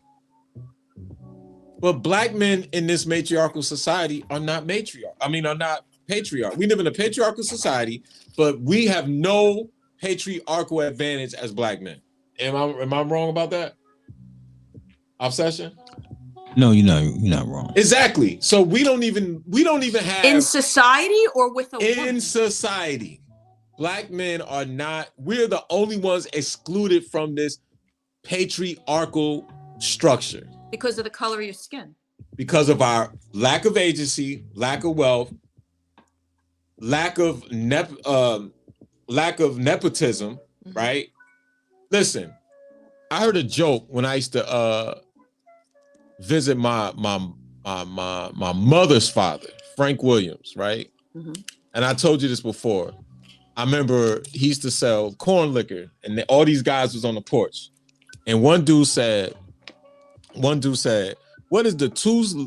but black men in this matriarchal society are not patriarch. We live in a patriarchal society, but we have no patriarchal advantage as black men. Am I wrong about that? Obsession? No, you're not wrong. Exactly. So we don't even have in society or with a woman? In society. Black men are not, we're the only ones excluded from this patriarchal structure. Because of the color of your skin. Because of our lack of agency, lack of wealth, lack of nepotism, right? Listen, I heard a joke when I used to visit my mother's father, Frank Williams, right? And I told you this before. I remember he used to sell corn liquor, and all these guys was on the porch. And one dude said, what is the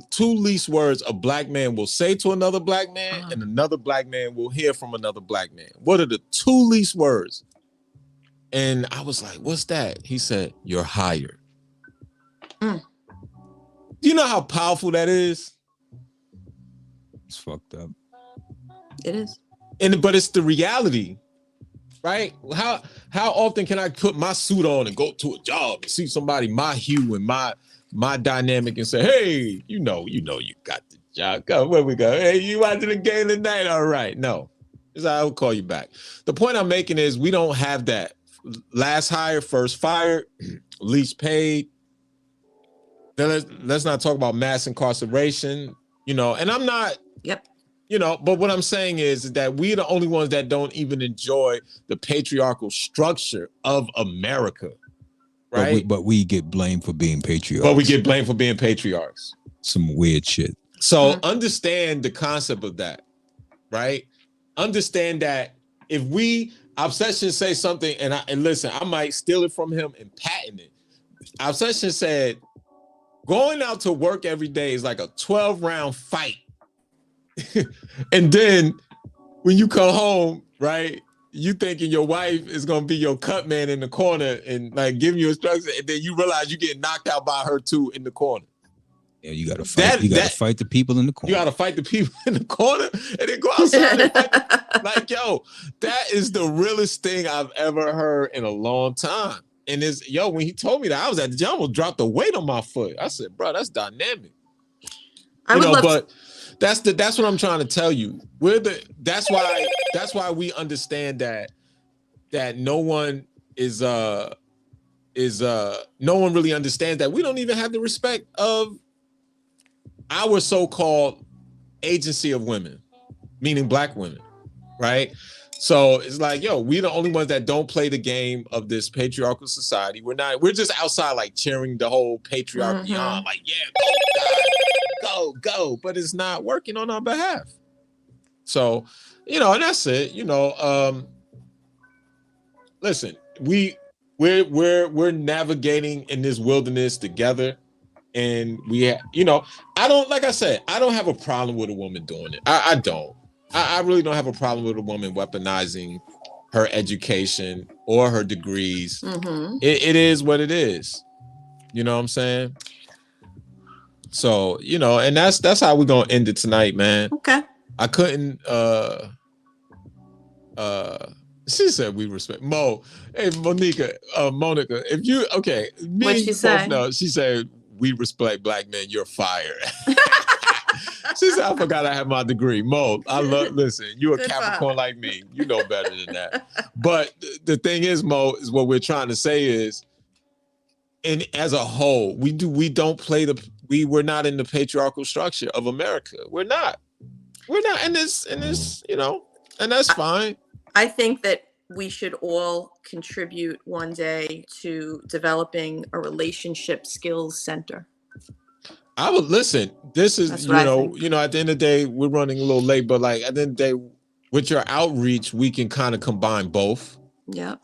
two least words a black man will say to another black man and another black man will hear from another black man? What are the two least words? And I was like, what's that? He said, you're hired. Do you know how powerful that is? It's fucked up. It is. But it's the reality, right? How often can I put my suit on and go to a job and see somebody my hue and my dynamic and say, hey, you know you got the job. Go, where we go? Hey, you watching the game tonight? All right. No. I will call you back. The point I'm making is we don't have that. Last hired, first fired, least paid. Then let's not talk about mass incarceration, and I'm not, but what I'm saying is that we're the only ones that don't even enjoy the patriarchal structure of America, right? But we get blamed for being patriarchs. Some weird shit. So understand the concept of that, right? Understand that if Obsession say something, and listen, I might steal it from him and patent it. Obsession said, going out to work every day is like a 12-round fight. And then when you come home, right, you thinking your wife is gonna be your cut man in the corner and like giving you instructions, and then you realize you get knocked out by her too in the corner. Yeah, you gotta fight. You gotta fight the people in the corner. You gotta fight the people in the corner and then go outside and fight like, yo, that is the realest thing I've ever heard in a long time. And when he told me that, I was at the gym, I almost dropped the weight on my foot. I said, bro, that's dynamic. But that's what I'm trying to tell you. That's why we understand that no one no one really understands that we don't even have the respect of our so-called agency of women, meaning black women, right? So it's like, yo, we're the only ones that don't play the game of this patriarchal society. We're just outside like cheering the whole patriarchy on, like, yeah, go, but it's not working on our behalf. So, and that's it. Listen, we're navigating in this wilderness together. And I don't have a problem with a woman doing it. I don't. I really don't have a problem with a woman weaponizing her education or her degrees. It is what it is. You know what I'm saying? So, and that's how we're gonna end it tonight, man. Okay. I couldn't she said we respect Mo. Hey, Monica, if you What'd she say? No, she said we respect black men, you're fired. She said, I forgot I have my degree. Mo, listen, you a Capricorn like me. You know better than that. But the thing is, Mo, is what we're trying to say is, and as a whole, we're not in the patriarchal structure of America. We're not in this, and that's fine. I think that we should all contribute one day to developing a relationship skills center. I would listen. This is, at the end of the day, we're running a little late, but like at the end of the day, with your outreach, we can kind of combine both. Yeah.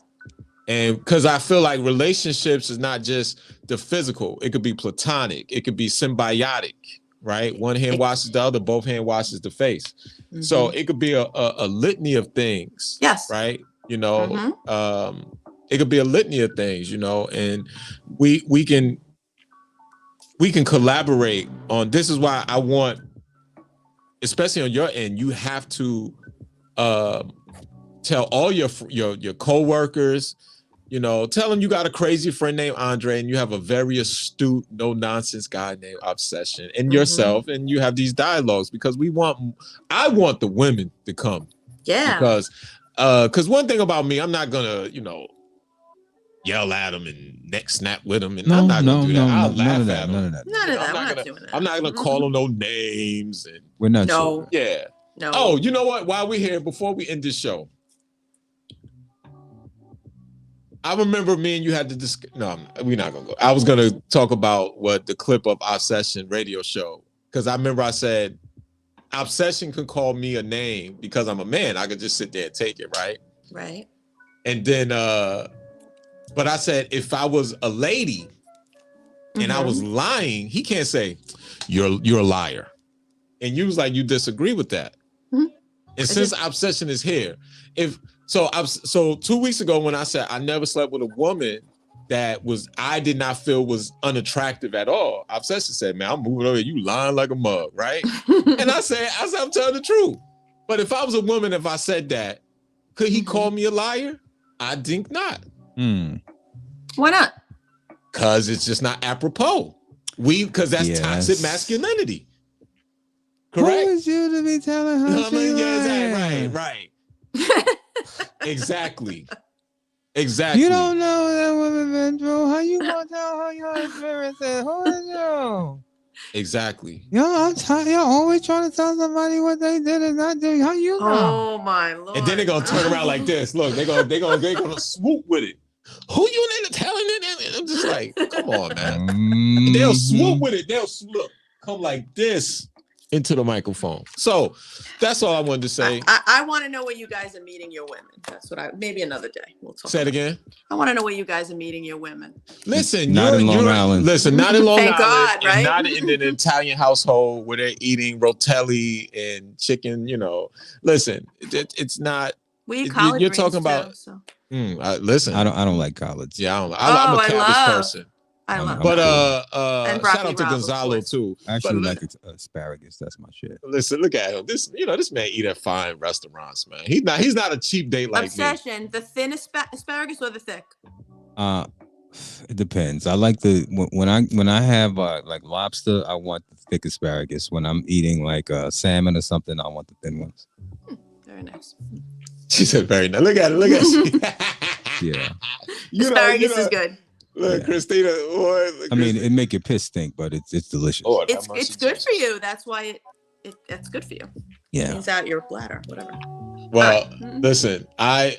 And because I feel like relationships is not just the physical, it could be platonic, it could be symbiotic, right? One hand washes the other, both hand washes the face. So it could be a litany of things. Yes. Right. It could be a litany of things, and we can collaborate on. This is why I want, especially on your end, you have to tell all your co-workers, You know, tell him you got a crazy friend named Andre and you have a very astute, no nonsense guy named Obsession and yourself, and you have these dialogues because I want the women to come. Yeah. Because one thing about me, I'm not gonna, yell at them and neck snap with them, and I'm not gonna do that. I'll laugh at them. None of that. We're not doing that. I'm not gonna call them no names. And we're not. No. Yeah. No. Oh, you know what? While we're here, before we end this show, I remember me and you had to discuss. No, we're not gonna go. I was gonna talk about what the clip of Obsession radio show, because I remember I said Obsession can call me a name because I'm a man. I could just sit there and take it, right? Right. And then, but I said if I was a lady and I was lying, he can't say you're a liar. And you was like, you disagree with that. And since Obsession is here, so 2 weeks ago when I said I never slept with a woman that I did not feel was unattractive at all, Obsession said, man, I'm moving over here. You lying like a mug, right? And I said, I'm telling the truth. But if I was a woman, if I said that, could he call me a liar? I think not. Why not? Because it's just not apropos. Because that's toxic masculinity. Correct? Who is you to be telling her right. Exactly. You don't know what that woman been through. How you gonna tell her your experiences? Who is you? Exactly. Y'all always trying to tell somebody what they did and not do. How you know? Oh my Lord. And then they're gonna turn around like this. Look, they're gonna swoop with it. Who you in there telling it? I'm just like, come on, man. They'll swoop with it. They'll come like this into the microphone. So that's all I wanted to say. I want to know where you guys are meeting your women. That's what maybe another day we'll talk. Say it again. I want to know where you guys are meeting your women. Listen, not in Long Island. Listen, not in Long Thank Island. God, right? Not in an Italian household where they're eating rotelli and chicken. Listen, it's not. We eat collard you're greens talking about. too, so. Listen, I don't like collards. Yeah, I'm a cabbage person. I love but shout out to Gonzalo too. I actually like asparagus. That's my shit. Listen, look at him. This man eat at fine restaurants, man. He's not a cheap date like Obsession, me. the thin asparagus or the thick? It depends. I like when I have like lobster, I want the thick asparagus. When I'm eating like salmon or something, I want the thin ones. Very nice. She said very nice. Look at it. Yeah. Asparagus is good. Look, Christina. I mean, it make your piss stink, but it's delicious. Oh, it's good for you. That's why it's good for you. Yeah. Cleans out your bladder, whatever. Well, listen, this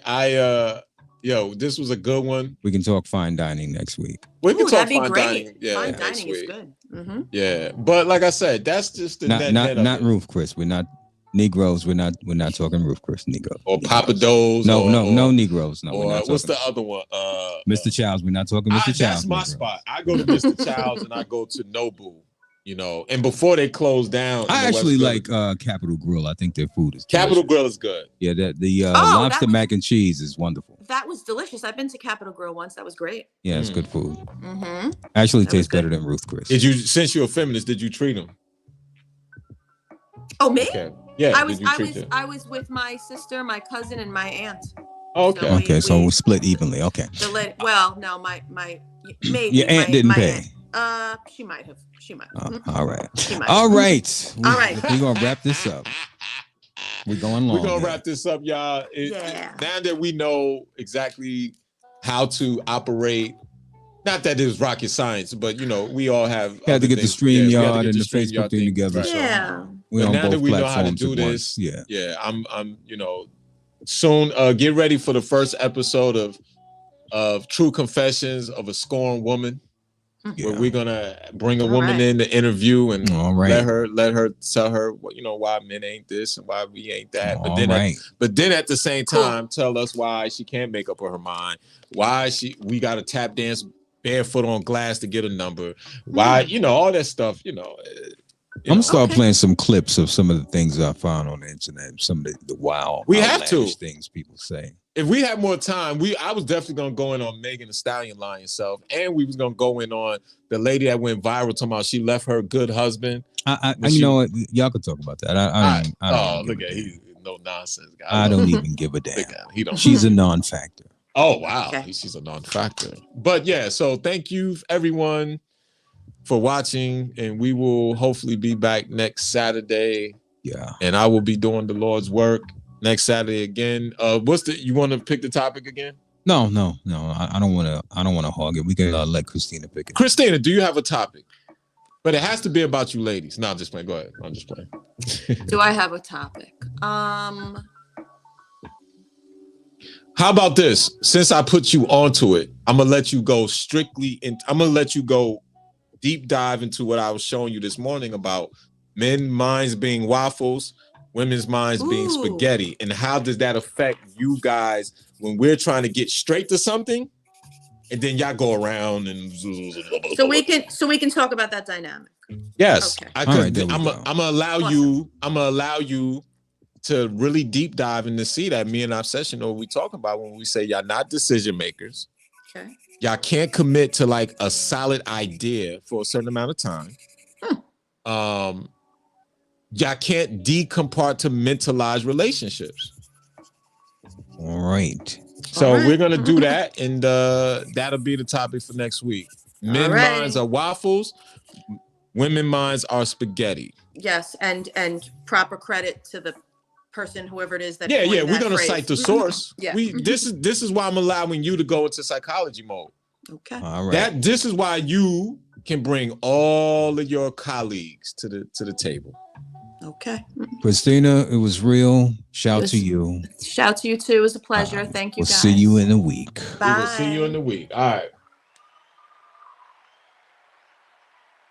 was a good one. We can talk fine dining next week. We can talk fine dining. Yeah, fine dining is good. Mm-hmm. Yeah, but like I said, that's just the not roof, Chris. We're not Negroes. We're not talking roof, Chris. Negroes or Papa Do's. No Negroes. No. Or what's the other one? Mr. Childs. We're not talking Mr. Childs. That's my spot. I go to Mr. Childs and I go to Nobu. And before they close down, I actually like Capitol Grill. I think their food is Capitol Grill is good. Yeah, the lobster mac and cheese is wonderful. That was delicious. I've been to Capitol Grill once. That was great. Yeah, it's good food. Mm-hmm. Actually, tastes better than Ruth Chris. Since you're a feminist, did you treat him? Oh, me? Okay. Yeah, I was with my sister, my cousin, and my aunt. Okay. So we split evenly. Okay. No, my maybe your aunt didn't pay. She might have. All right. All right. We're gonna wrap this up. We're going long. We're gonna wrap this up, y'all. Now that we know exactly how to operate. Not that it was rocket science, but we all have had to get the StreamYard and the Facebook thing together. Yeah. But now that we know how to do this, I'm soon. Get ready for the first episode of True Confessions of a Scorned Woman, where we're gonna bring a woman in to interview and let her tell her why men ain't this and why we ain't that. But then at the same time, tell us why she can't make up her mind. Why we got to tap dance barefoot on glass to get a number. Why, all that stuff, I'm gonna start playing some clips of some of the things I found on the internet, some of the wild things people say. If we had more time, I was definitely gonna go in on Megan Thee Stallion lying herself, and we was gonna go in on the lady that went viral talking about she left her good husband. You know what? Y'all could talk about that. I don't look at he's no nonsense guy. I don't even give a damn. She's a non-factor. Oh, wow. Okay. She's a non-factor. But yeah, so thank you everyone for watching, and we will hopefully be back next Saturday. Yeah. And I will be doing the Lord's work next Saturday again. You want to pick the topic again? No. I don't want to hog it. We can let Christina pick it. Christina, do you have a topic? But it has to be about you ladies. No, I'm just playing. Go ahead. I'm just playing. Do I have a topic? How about this? Since I put you onto it, I'm gonna let you go I'm gonna let you go deep dive into what I was showing you this morning about men's minds being waffles, women's minds being spaghetti, and how does that affect you guys when we're trying to get straight to something, and then y'all go around and so we can talk about that dynamic. Yes, okay. I'm gonna allow you. I'm gonna allow you to really deep dive into see that me and our session or we talk about when we say y'all not decision makers. Okay. Y'all can't commit to like a solid idea for a certain amount of time. Y'all can't decompartmentalize relationships. All right. So we're gonna do that, and that'll be the topic for next week. Men minds are waffles, women minds are spaghetti. Yes, and proper credit to the person, whoever it is that. Yeah, we're gonna cite the source. Yeah. This is why I'm allowing you to go into psychology mode. Okay. All right. This is why you can bring all of your colleagues to the table. Okay. Christina, it was real. Shout to you. Shout to you too. It was a pleasure. Thank you, We'll guys. see you in a week. Bye. We will see you in a week. All right.